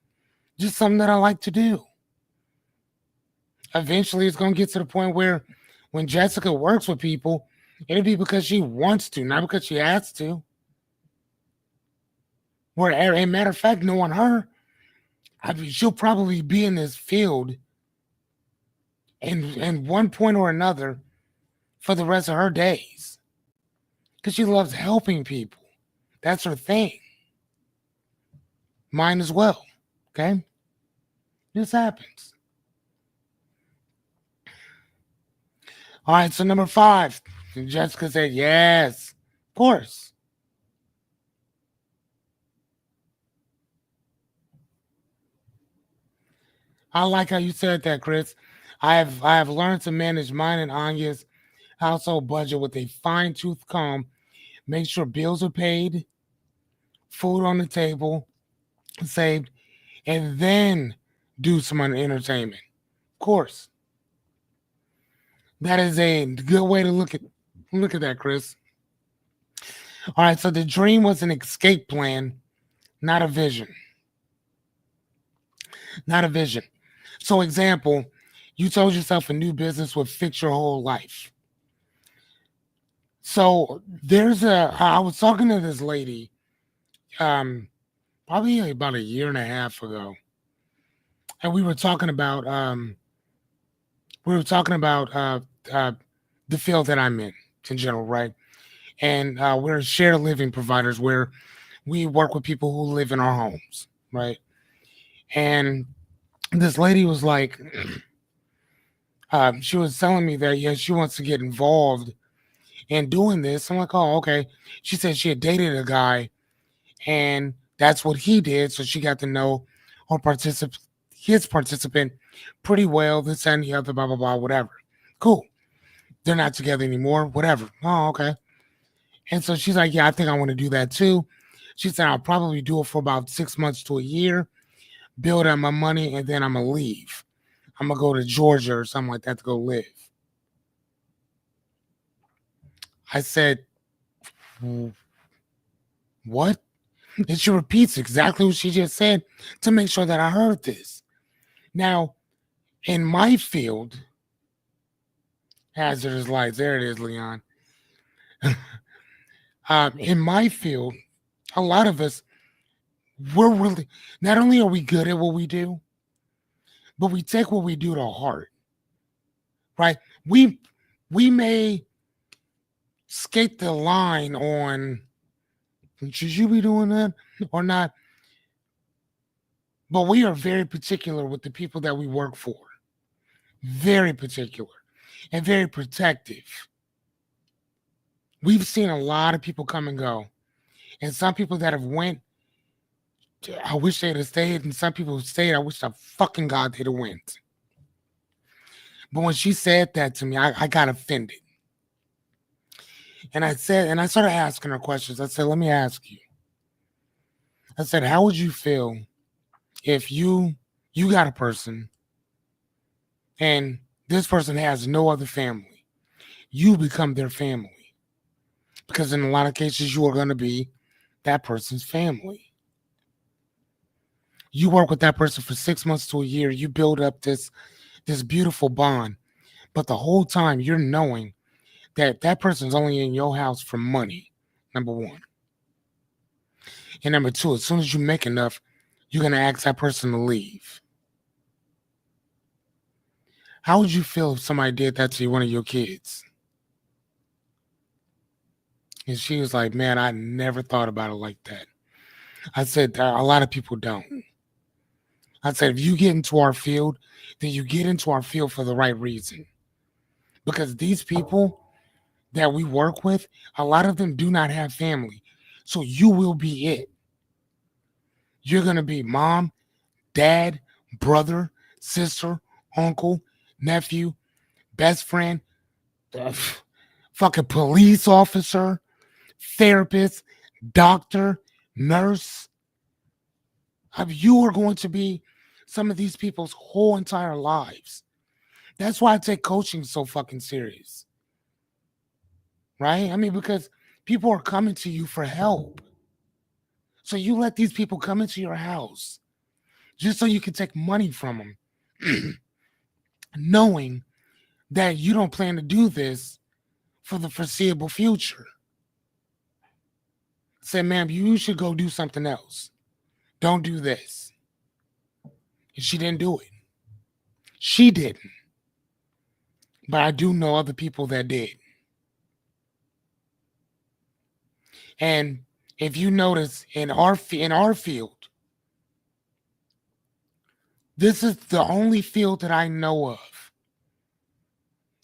just something that I like to do. Eventually, it's gonna get to the point where when Jessica works with people, it'll be because she wants to, not because she has to. Where, a matter of fact, knowing her, she'll probably be in this field in one point or another for the rest of her days because she loves helping people. That's her thing. Mine as well. Okay? This happens. All right, so number 5. Jessica said, yes, of course. I like how you said that, Chris. I have learned to manage mine and Anya's household budget with a fine tooth comb. Make sure bills are paid, food on the table, saved, and then do some entertainment. Of course. That is a good way to look at that, Chris. All right, so the dream was an escape plan, not a vision. Not a vision. So, example, you told yourself a new business would fix your whole life. So I was talking to this lady, um, probably about a year and a half ago, and we were talking about uh, the field that I'm in general, right? And we're shared living providers where we work with people who live in our homes, right? And this lady was like, she was telling me that yeah, she wants to get involved in doing this. I'm like, oh, okay. She said she had dated a guy, and that's what he did. So she got to know her his participant pretty well. This and the other, blah blah blah, whatever. Cool. They're not together anymore. Whatever. Oh, okay. And so she's like, yeah, I think I want to do that too. She said I'll probably do it for about 6 months to a year, build up my money, and then I'm gonna leave. I'm gonna go to Georgia or something like that to go live. I said, what? And she repeats exactly what she just said to make sure that I heard this. Now, in my field, hazardous lights, there it is, Leon. In my field, a lot of us, we're really, not only are we good at what we do, but we take what we do to heart, right? We we may skate the line on should you be doing that or not, but we are very particular with the people that we work for, very particular and very protective. We've seen a lot of people come and go, and some people that have went, I wish they'd have stayed, and some people who stayed, I wish the fucking God they'd have went. But when she said that to me, I got offended. And I started asking her questions. I said, let me ask you. I said, how would you feel if you got a person and this person has no other family? You become their family. Because in a lot of cases, you are going to be that person's family. You work with that person for 6 months to a year. You build up this beautiful bond. But the whole time you're knowing that that person's only in your house for money, number one. And number two, as soon as you make enough, you're going to ask that person to leave. How would you feel if somebody did that to one of your kids? And she was like, man, I never thought about it like that. I said, a lot of people don't. I said, if you get into our field, then you get into our field for the right reason. Because these people that we work with, a lot of them do not have family. So you will be it. You're going to be mom, dad, brother, sister, uncle, nephew, best friend, fucking police officer, therapist, doctor, nurse. You are going to be some of these people's whole entire lives. That's why I take coaching so fucking serious. Right? I mean, because people are coming to you for help. So you let these people come into your house just so you can take money from them, knowing that you don't plan to do this for the foreseeable future. Say, ma'am, you should go do something else. Don't do this. And she didn't do it. She didn't. But I do know other people that did. And if you notice in our field, this is the only field that I know of.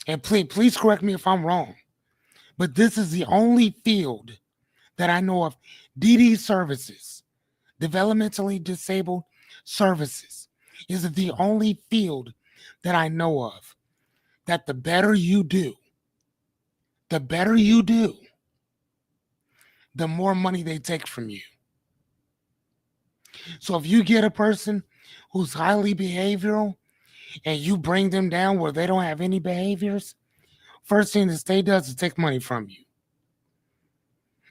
And please correct me if I'm wrong, but this is the only field that I know of. DD services, developmentally disabled services, is the only field that I know of that the better you do, the more money they take from you. So if you get a person who's highly behavioral and you bring them down where they don't have any behaviors, first thing the state does is take money from you.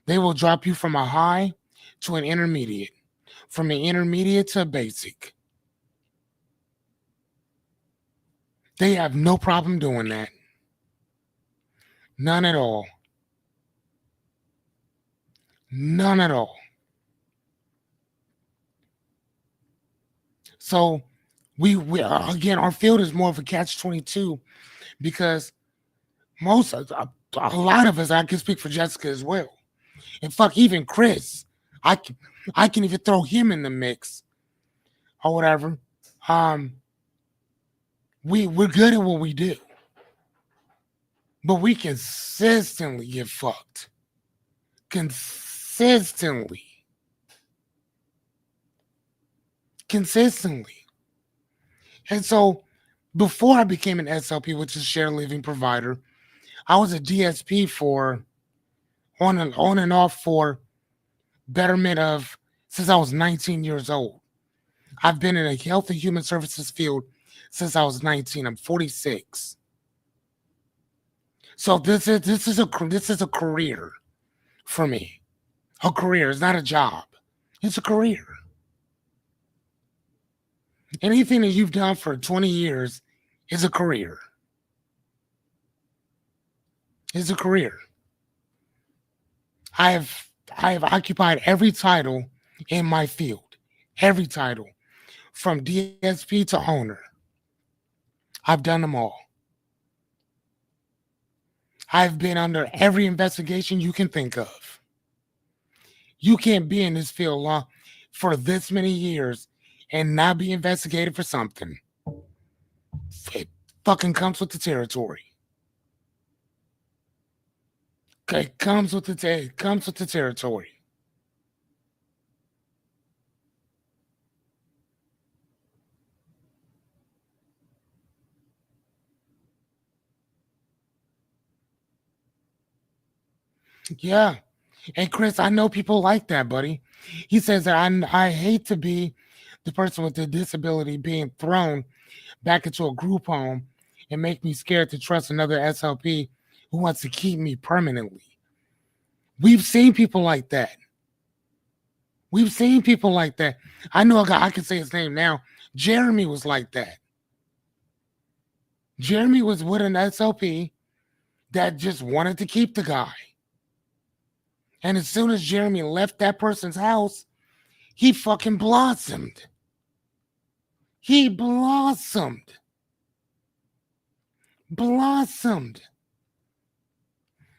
They will drop you from a high to an intermediate, from an intermediate to a basic. They have no problem doing that. None at all. None at all. So we again, our field is more of a catch-22 because a lot of us, I can speak for Jessica as well, and fuck even Chris. I can I can even throw him in the mix or whatever. Um, we're good at what we do, but we consistently get fucked. Consistently, consistently, and so before I became an SLP, which is shared living provider, I was a DSP for on and off for betterment of since I was 19 years old. I've been in a health and human services field since I was 19. I'm 46. So this is a career for me. A career is not a job. It's a career. Anything that you've done for 20 years is a career. It's a career. I have occupied every title in my field. Every title. From DSP to owner. I've done them all. I've been under every investigation you can think of. You can't be in this field long for this many years and not be investigated for something. It fucking comes with the territory. Okay, it comes with the territory. Yeah. And Chris, I know people like that, buddy. He says that I hate to be the person with the disability being thrown back into a group home and make me scared to trust another SLP who wants to keep me permanently. We've seen people like that. We've seen people like that. I know a guy, I can say his name now. Jeremy was like that. Jeremy was with an SLP that just wanted to keep the guy. And as soon as Jeremy left that person's house, he fucking blossomed. He blossomed. Blossomed.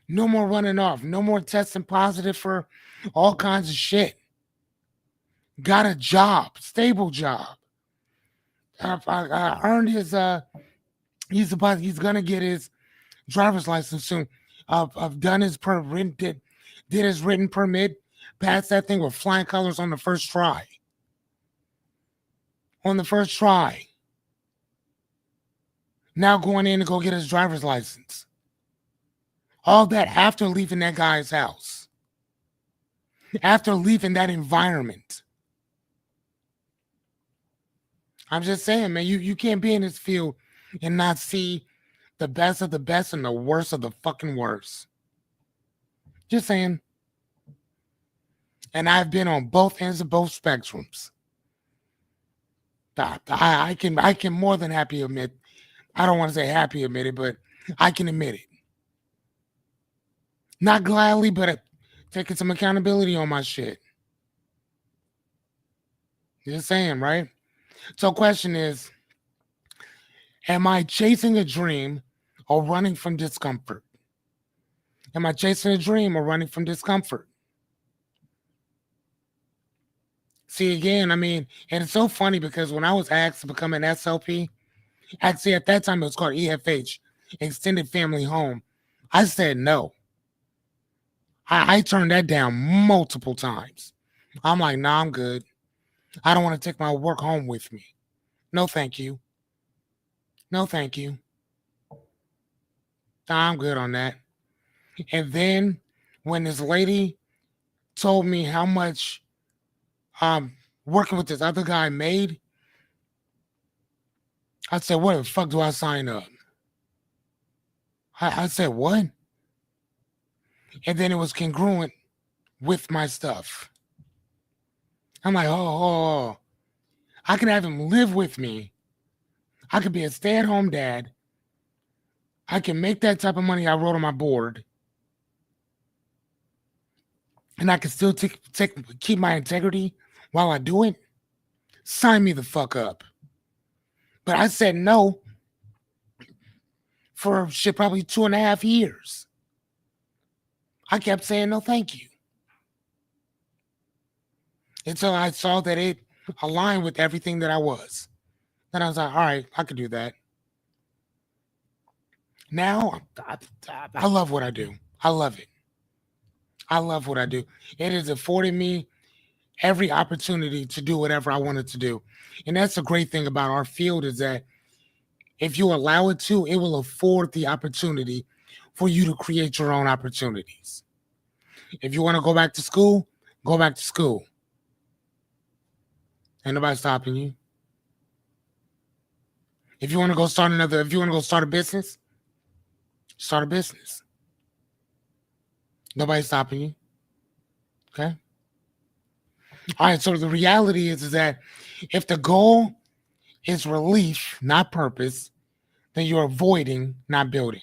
No more running off. No more testing positive for all kinds of shit. Got a job, stable job. I earned his. He's gonna get his driver's license soon. I've done his did his written permit. Passed that thing with flying colors on the first try. On the first try. Now going in to go get his driver's license. All that after leaving that guy's house. After leaving that environment. I'm just saying, man, you can't be in this field and not see the best of the best and the worst of the fucking worst. Just saying. And I've been on both ends of both spectrums. I can more than happy admit. I don't want to say happy admit it, but I can admit it. Not gladly, but taking some accountability on my shit. Just saying, right? So question is, am I chasing a dream or running from discomfort? Am I chasing a dream or running from discomfort? See, again, I mean, and it's so funny because when I was asked to become an SLP, actually at that time it was called EFH, Extended Family Home, I said no. I turned that down multiple times. I'm like, nah, I'm good. I don't want to take my work home with me. No, thank you. No, thank you. Nah, I'm good on that. And then when this lady told me how much working with this other guy made, I said, what the fuck do I sign up? I said, what? And then it was congruent with my stuff. I'm like, oh, I can have him live with me. I could be a stay-at-home dad. I can make that type of money I wrote on my board. and I can still keep my integrity while I do it, sign me the fuck up. But I said no for shit probably 2.5 years. I kept saying no, thank you, until I saw that it aligned with everything that I was. Then I was like, all right, I could do that. Now I love what I do. I love it. I love what I do. It has afforded me every opportunity to do whatever I wanted to do. And that's the great thing about our field is that if you allow it to, it will afford the opportunity for you to create your own opportunities. If you want to go back to school, go back to school. Ain't nobody stopping you. If you want to go start another, if you want to go start a business, start a business. Nobody's stopping you. Okay. All right. So the reality is that if the goal is relief, not purpose, then you're avoiding, not building.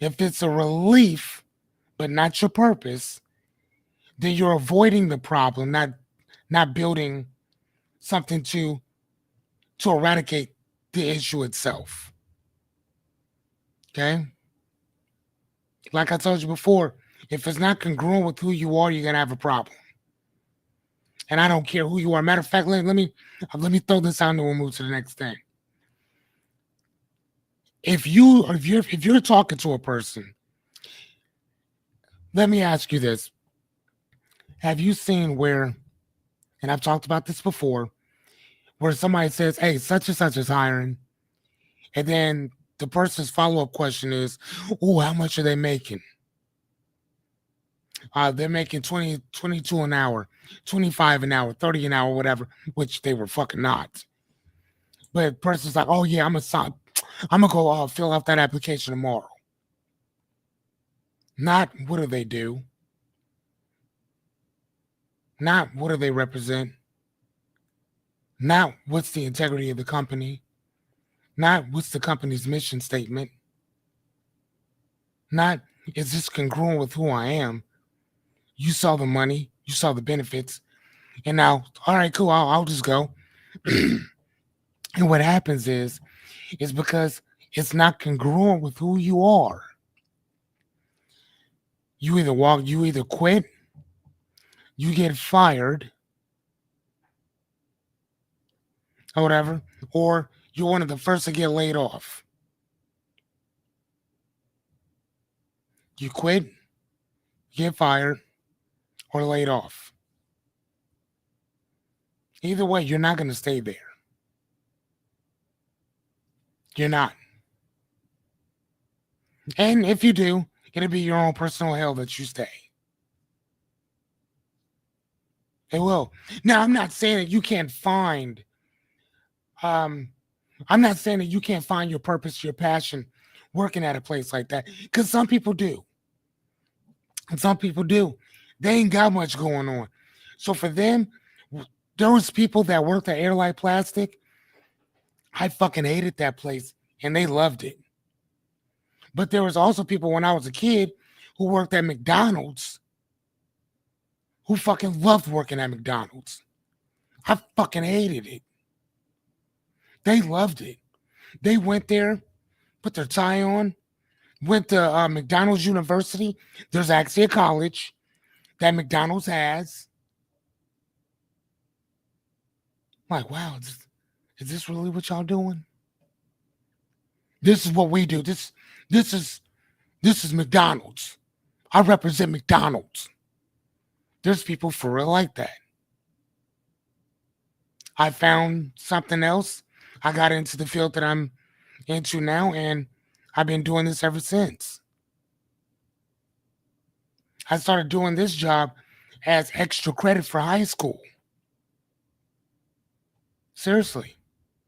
If it's a relief, but not your purpose, then you're avoiding the problem, not building something to eradicate the issue itself. Okay? Like I told you before, if it's not congruent with who you are, you're gonna have a problem. And I don't care who you are. Matter of fact, let me throw this out and we'll move to the next thing. If you're talking to a person, let me ask you this. Have you seen where, and I've talked about this before, where somebody says, hey, such and such is hiring, and then the person's follow-up question is, oh, how much are they making? They're making 20, 22 an hour, 25 an hour, 30 an hour, whatever, which they were fucking not. But the person's like, oh yeah, I'm gonna go fill out that application tomorrow. Not what do they do? Not what do they represent? Not what's the integrity of the company? Not what's the company's mission statement? Not is this congruent with who I am? You saw the money, you saw the benefits, and now, all right, cool, I'll just go. And what happens is because it's not congruent with who you are. You either quit, you get fired, or whatever, or you're one of the first to get laid off. You quit, get fired, or laid off. Either way, you're not going to stay there. You're not. And if you do, it'll be your own personal hell that you stay. It will. Now, I'm not saying that you can't find, I'm not saying that you can't find your purpose, your passion working at a place like that. Because some people do. And some people do. They ain't got much going on. So for them, there was people that worked at Airlight Plastic. I fucking hated that place and they loved it. But there was also people when I was a kid who worked at McDonald's who fucking loved working at McDonald's. I fucking hated it. They loved it. They went there, put their tie on, went to McDonald's University. There's actually a college that McDonald's has. I'm like, wow, is this really what y'all doing? This is what we do. This is McDonald's. I represent McDonald's. There's people for real like that. I found something else. I got into the field that I'm into now, and I've been doing this ever since. I started doing this job as extra credit for high school. Seriously.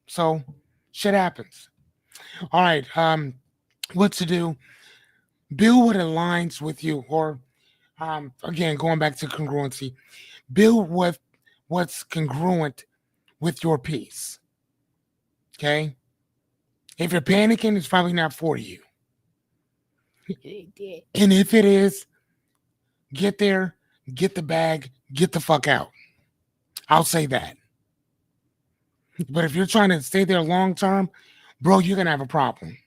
So shit happens. All right. What to do? Build what aligns with you, or again, going back to congruency, build what's congruent with your peace. Okay? If you're panicking, it's probably not for you. And if it is, Get there, get the bag, get the fuck out. I'll say that. But if you're trying to stay there long term, bro, you're gonna have a problem.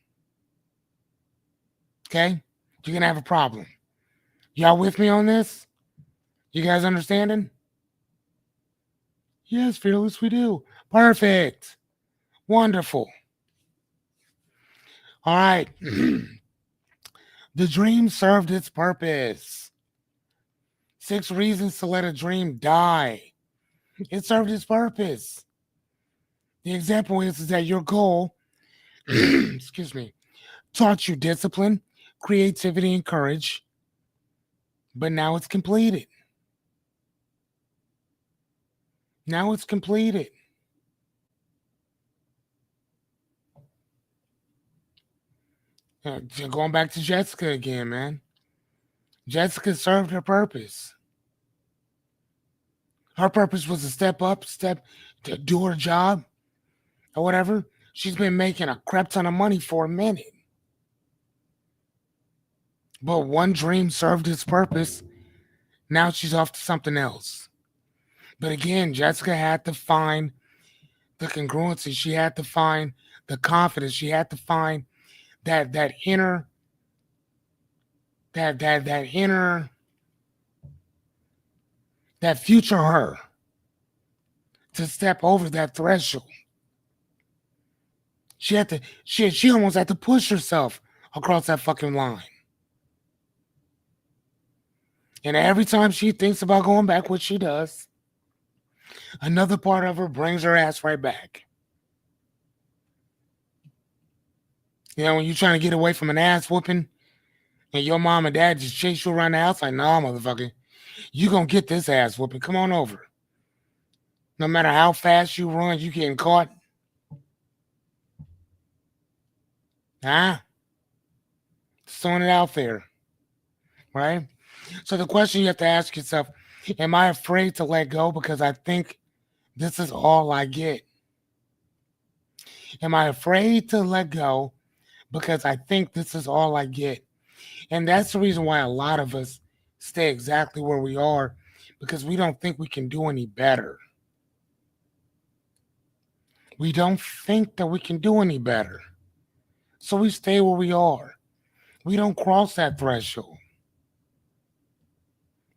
Okay? You're gonna have a problem. Y'all with me on this? You guys understanding? Yes, fearless, we do. Perfect. Wonderful. All right. The dream served its purpose. 6 reasons to let a dream die. It served its purpose. The example is that your goal, excuse me, taught you discipline, creativity, and courage, but now it's completed. Now it's completed. Going back to Jessica again, man. Jessica served her purpose. Her purpose was to step up, to do her job or whatever. She's been making a crap ton of money for a minute. But one dream served its purpose. Now she's off to something else. But again, Jessica had to find the congruency. She had to find the confidence. She had to find that inner that inner that future her to step over that threshold. She almost had to push herself across that fucking line. And every time she thinks about going back, what she does, another part of her brings her ass right back. You know, when you're trying to get away from an ass whooping and your mom and dad just chase you around the house, like, nah, motherfucker, you gonna get this ass whooping. Come on over. No matter how fast you run, you getting caught. Huh? Just throwing it out there. Right? So the question you have to ask yourself, am I afraid to let go because I think this is all I get? Am I afraid to let go because I think this is all I get? And that's the reason why a lot of us stay exactly where we are, because we don't think we can do any better. We don't think that we can do any better. So we stay where we are. We don't cross that threshold.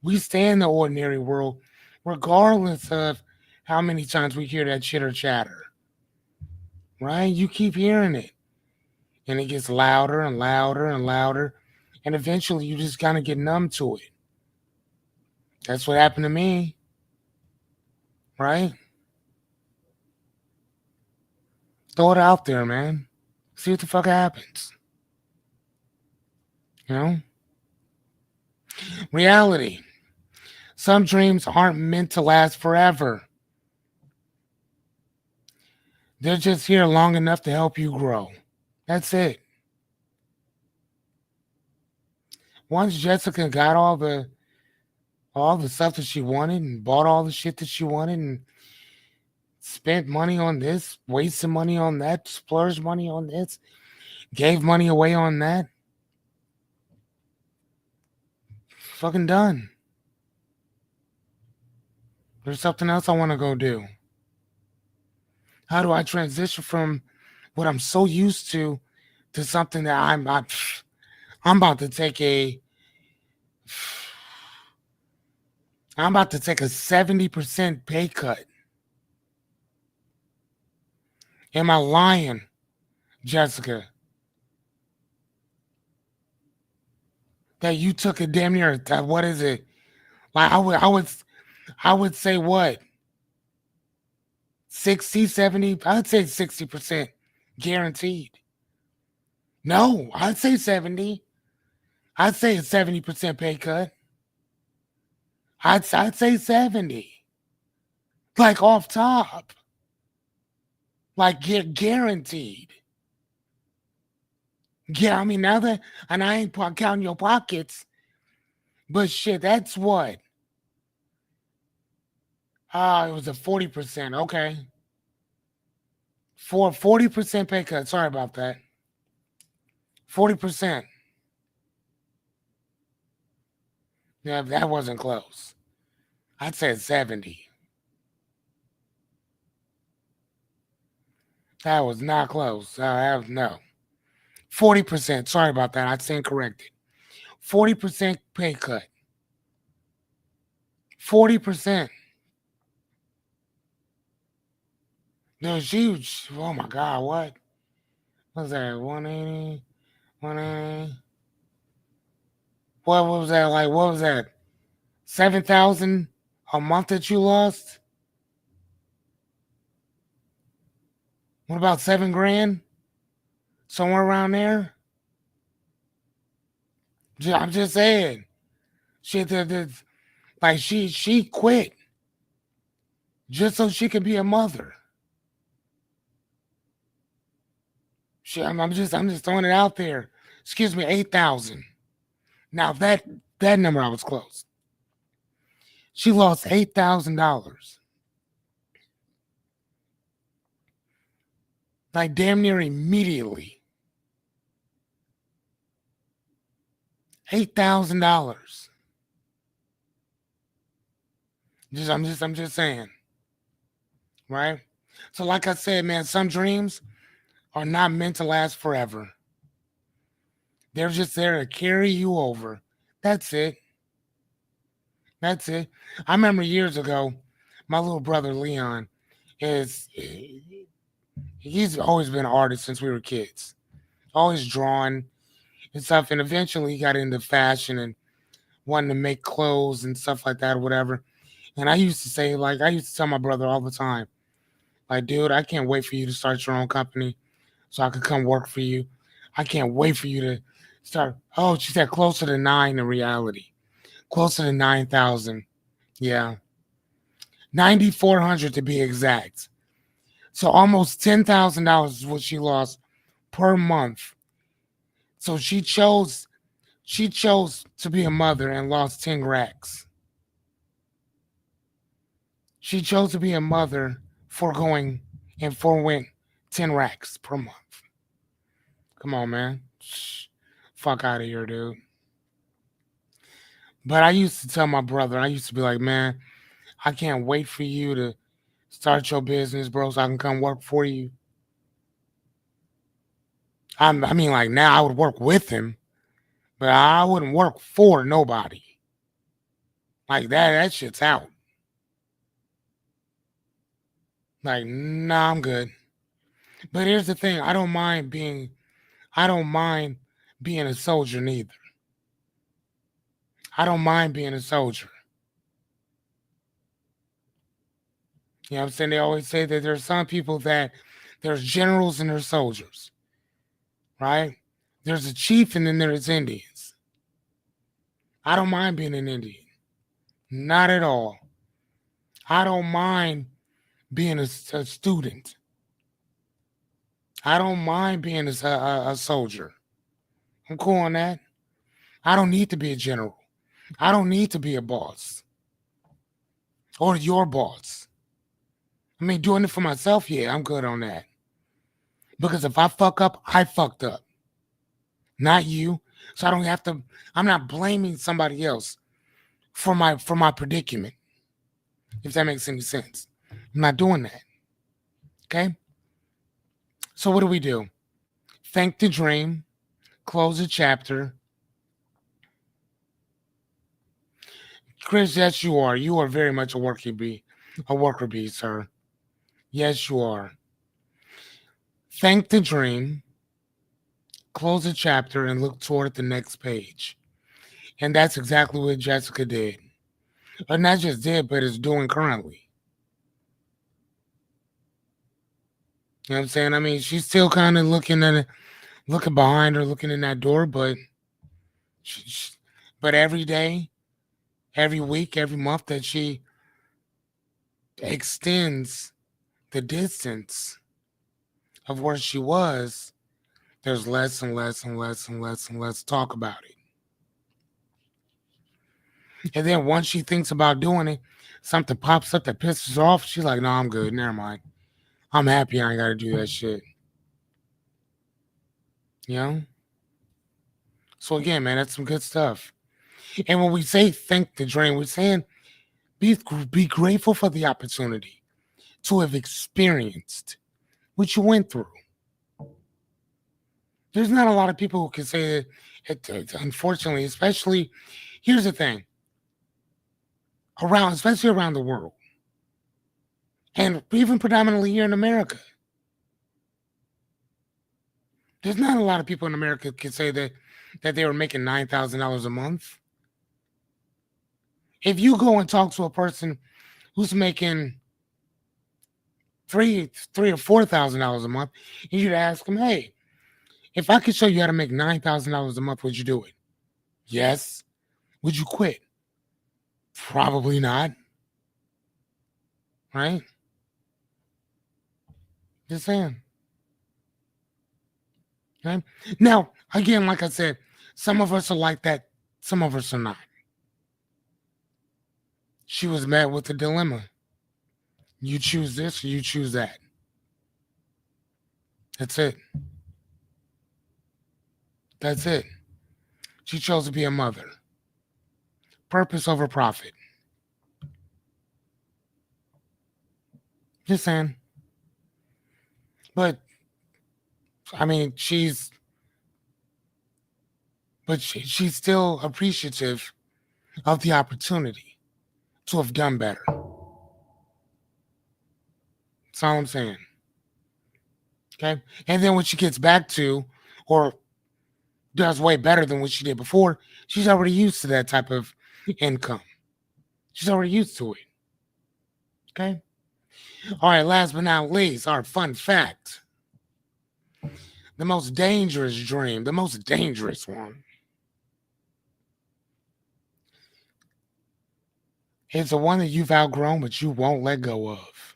We stay in the ordinary world regardless of how many times we hear that chitter chatter. Right? You keep hearing it. And it gets louder and louder and louder. And eventually you just kind of get numb to it. That's what happened to me. Right? Throw it out there, man. See what the fuck happens. You know? Reality. Some dreams aren't meant to last forever. They're just here long enough to help you grow. That's it. Once Jessica got all the stuff that she wanted and bought all the shit that she wanted and spent money on this, wasted money on that, splurged money on this, gave money away on that, fucking done. There's something else I want to go do. How do I transition from what I'm so used to something that I'm about to take I'm about to take a 70% pay cut. Am I lying, Jessica? That you took a damn near, what is it? Like I would say what? 60, 70, I'd say 60% guaranteed. No, I'd say 70. I'd say a 70% pay cut. I'd say 70. Like off top. Like guaranteed. Yeah, I mean, now that, and I ain't counting your pockets, but shit, that's what? It was a 40%. Okay. For 40% pay cut. Sorry about that. 40%. Yeah, that wasn't close. I said 70. That was not close. No. 40%. Sorry about that. I stand corrected. 40% pay cut. 40%. It was huge. Oh my God, what? What was that? 180? 180? What was that like? What was that? 7,000 a month that you lost? What about 7 grand? Somewhere around there? I'm just saying. She like she quit just so she could be a mother. I'm just throwing it out there. Excuse me, 8,000. Now that number I was close. She lost $8,000. Like damn near immediately. $8,000. I'm just saying, right? So like I said, man, some dreams are not meant to last forever. They're just there to carry you over. That's it. That's it. I remember years ago, my little brother Leon is he's always been an artist since we were kids. Always drawing and stuff. And eventually he got into fashion and wanting to make clothes and stuff like that or whatever. And I used to say, like, I used to tell my brother all the time, like, dude, I can't wait for you to start your own company so I could come work for you. I can't wait for you to start. Oh, she said closer to nine in reality. Closer to 9,000. Yeah. 9,400 to be exact. So almost $10,000 is what she lost per month. So she chose to be a mother and lost 10 racks. She chose to be a mother foregoing and forewent 10 racks per month. Come on, man. Fuck out of here, dude. But I used to tell my brother, I used to be like, man, I can't wait for you to start your business, bro, so I can come work for you. I mean, like now I would work with him, but I wouldn't work for nobody. Like that shit's out. Like, nah, I'm good. But here's the thing, I don't mind being a soldier neither. I don't mind being a soldier. You know what I'm saying? They always say that there's some people that there's generals and there's soldiers, right? There's a chief and then there's Indians. I don't mind being an Indian. Not at all. I don't mind being a student. I don't mind being a soldier. I'm cool on that. I don't need to be a general. I don't need to be a boss or your boss. I mean, doing it for myself, yeah, I'm good on that. Because if I fuck up, I fucked up, not you. So I don't have to. I'm not blaming somebody else for my predicament. If that makes any sense, I'm not doing that. Okay. So what do we do? Thank the dream. Close the chapter. Chris, yes, you are. You are very much a worker bee, sir. Yes, you are. Thank the dream, close the chapter, and look toward the next page. And that's exactly what Jessica did. Or not just did, but is doing currently. You know what I'm saying? I mean, she's still kind of looking behind her, looking in that door, but she, but every day, every week, every month that she extends the distance of where she was, there's less and less and less and less and less talk about it. And then once she thinks about doing it, something pops up that pisses her off. She's like, no, I'm good. Never mind. I'm happy I ain't got to do that shit. You know? So again, man, that's some good stuff. And when we say thank the dream, we're saying be grateful for the opportunity to have experienced what you went through. There's not a lot of people who can say it, unfortunately, especially, here's the thing, especially around the world, and even predominantly here in America. There's not a lot of people in America can say that they were making $9,000 a month. If you go and talk to a person who's making three or $4,000 a month, and you'd ask them, hey, if I could show you how to make $9,000 a month, would you do it? Yes. Would you quit? Probably not. Right? Just saying. Okay? Now, again, like I said, some of us are like that, some of us are not. She was met with a dilemma. You choose this or you choose that. That's it. That's it. She chose to be a mother. Purpose over profit. Just saying. But I mean, she's still appreciative of the opportunity to have done better. That's all I'm saying. Okay. And then when she gets back to, or does way better than what she did before, she's already used to that type of income. She's already used to it. Okay. All right. Last but not least, our fun fact. The most dangerous dream, the most dangerous one, is the one that you've outgrown but you won't let go of.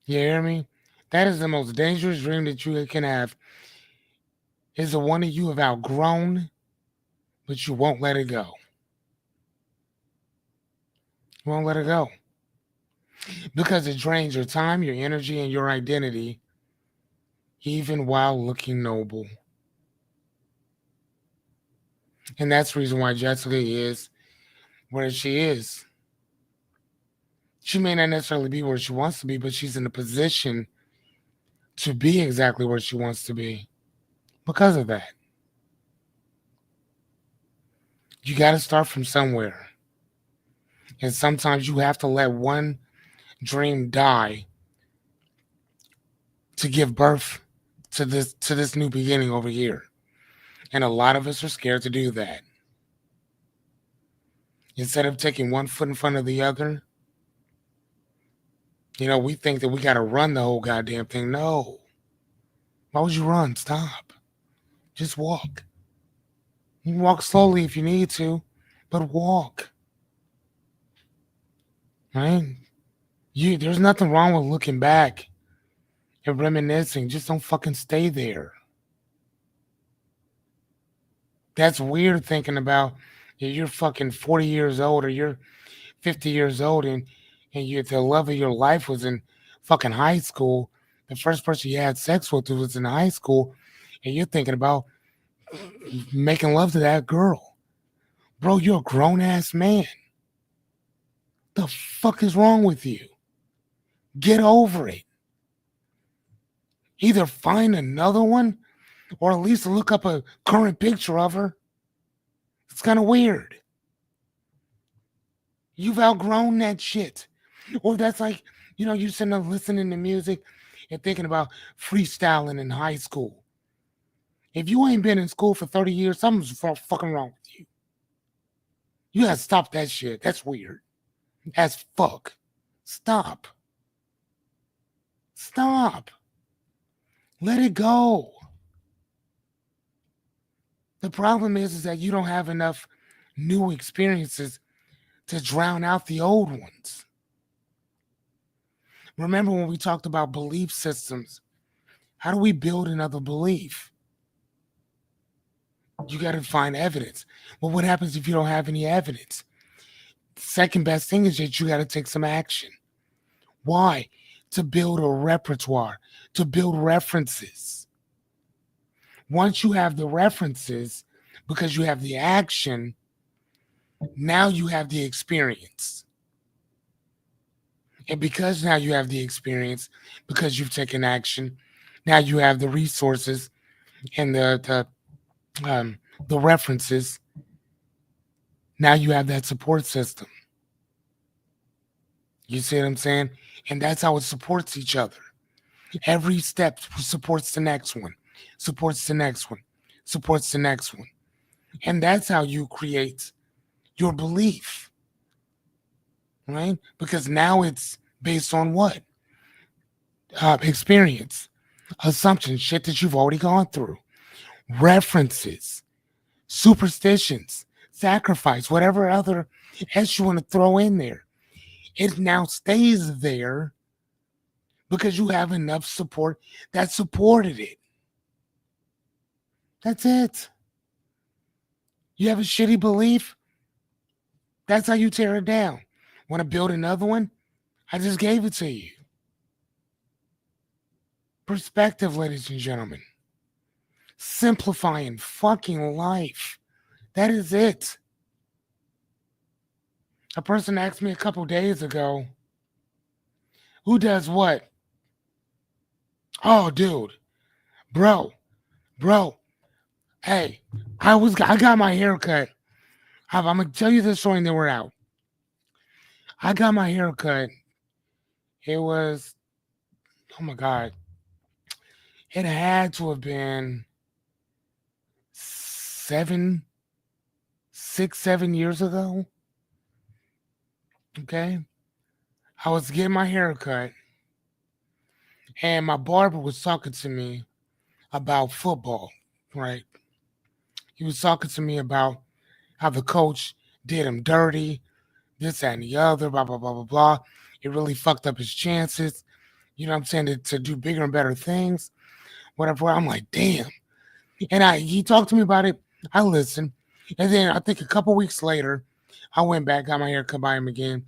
You hear me? That is the most dangerous dream that you can have. Is the one that you have outgrown, but you won't let it go. You won't let it go. Because it drains your time, your energy, and your identity, even while looking noble. And that's the reason why Jessica is where she is. She may not necessarily be where she wants to be, but she's in a position to be exactly where she wants to be because of that. You got to start from somewhere. And sometimes you have to let one dream die to give birth to this new beginning over here. And a lot of us are scared to do that. Instead of taking one foot in front of the other, we think that we got to run the whole goddamn thing. No. Why would you run? Stop. Just walk. You can walk slowly if you need to, but walk. Right? There's nothing wrong with looking back and reminiscing. Just don't fucking stay there. That's weird thinking about you're fucking 40 years old or you're 50 years old and the love of your life was in fucking high school. The first person you had sex with was in high school, and you're thinking about making love to that girl. Bro, you're a grown-ass man. The fuck is wrong with you? Get over it. Either find another one or at least look up a current picture of her. It's kind of weird. You've outgrown that shit. Or that's like, you're sitting there listening to music and thinking about freestyling in high school. If you ain't been in school for 30 years, something's fucking wrong with you. You gotta stop that shit. That's weird. As fuck. Stop. Stop. Let it go. The problem is that you don't have enough new experiences to drown out the old ones. Remember when we talked about belief systems? How do we build another belief? You got to find evidence. Well, what happens if you don't have any evidence? The second best thing is that you got to take some action. Why? To build a repertoire, to build references. Once you have the references, because you have the action, now you have the experience. And because now you have the experience, because you've taken action, now you have the resources and the references. Now you have that support system. You see what I'm saying? And that's how it supports each other. Every step supports the next one, supports the next one, supports the next one. And that's how you create your belief, right? Because now it's based on what? Experience, assumptions, shit that you've already gone through, references, superstitions, sacrifice, whatever other S you want to throw in there. It now stays there because you have enough support that supported it. That's it. You have a shitty belief, that's how you tear it down. Want to build another one? I just gave it to you. Perspective, ladies and gentlemen. Simplifying fucking life. That is it. A person asked me a couple days ago, who does what? Oh, dude. Bro. Bro. Hey, I got my hair cut. I'm gonna tell you the story and then we're out. I got my hair cut. It was, oh my God. It had to have been 6, 7 years ago. Okay. I was getting my hair cut and my barber was talking to me about football, right? He was talking to me about how the coach did him dirty, this, that, and the other, blah, blah, blah, blah, blah. It really fucked up his chances, you know what I'm saying, to do bigger and better things, whatever. I'm like, damn. And he talked to me about it. I listened. And then I think a couple weeks later, I went back, got my hair cut by him again.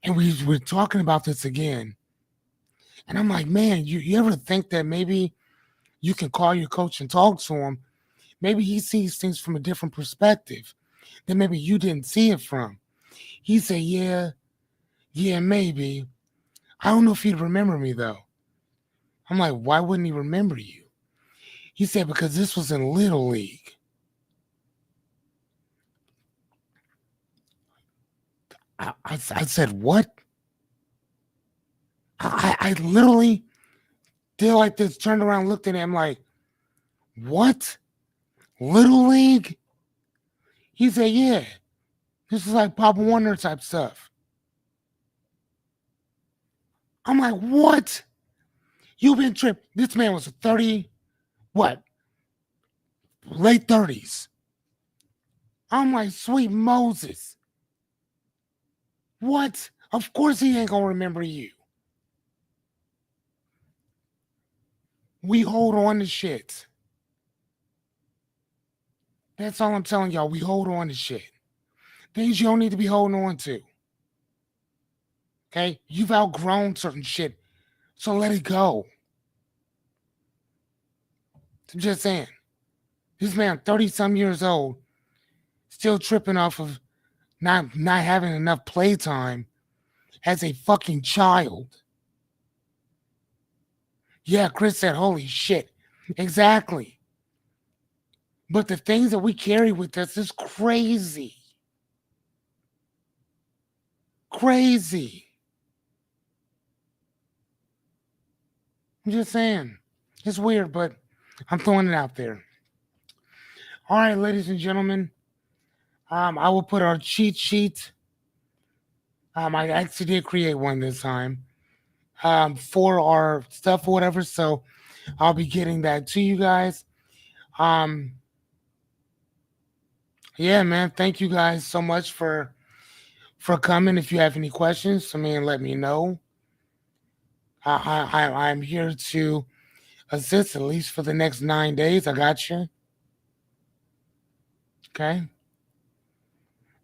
And we were talking about this again. And I'm like, man, you ever think that maybe you can call your coach and talk to him? Maybe he sees things from a different perspective that maybe you didn't see it from. He said, yeah, maybe. I don't know if he'd remember me though. I'm like, why wouldn't he remember you? He said, because this was in Little League. I said, what? I literally did like this, turned around, looked at him like, what? Little League? He said, yeah. This is like Pop Warner type stuff. I'm like, what? You've been tripped. This man was 30, what? Late 30s. I'm like, sweet Moses. What? Of course he ain't gonna remember you. We hold on to shit. That's all I'm telling y'all. We hold on to shit. Things you don't need to be holding on to. Okay? You've outgrown certain shit. So let it go. I'm just saying. This man, 30-some years old, still tripping off of not having enough playtime as a fucking child. Yeah, Chris said, holy shit. Exactly. But the things that we carry with us is crazy. Crazy. I'm just saying. It's weird, but I'm throwing it out there. All right, ladies and gentlemen. I will put our cheat sheet. I actually did create one this time. For our stuff or whatever. So I'll be getting that to you guys. Yeah, man. Thank you guys so much for coming. If you have any questions, let me know. I'm here to assist at least for the next 9 days. I got you. Okay.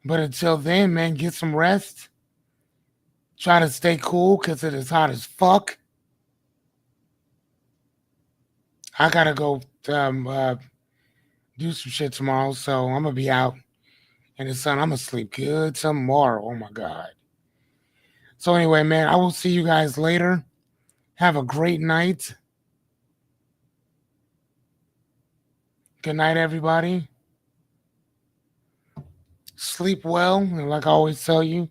But until then, man, get some rest. Try to stay cool because it is hot as fuck. I gotta go to do some shit tomorrow, so I'm gonna be out in the sun. I'm gonna sleep good tomorrow. Oh my god. So anyway, man, I will see you guys later. Have a great night. Good night, everybody. Sleep well, and like I always tell you,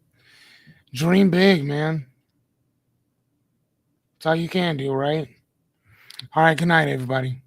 dream big, man. That's all you can do, right? All right, good night, everybody.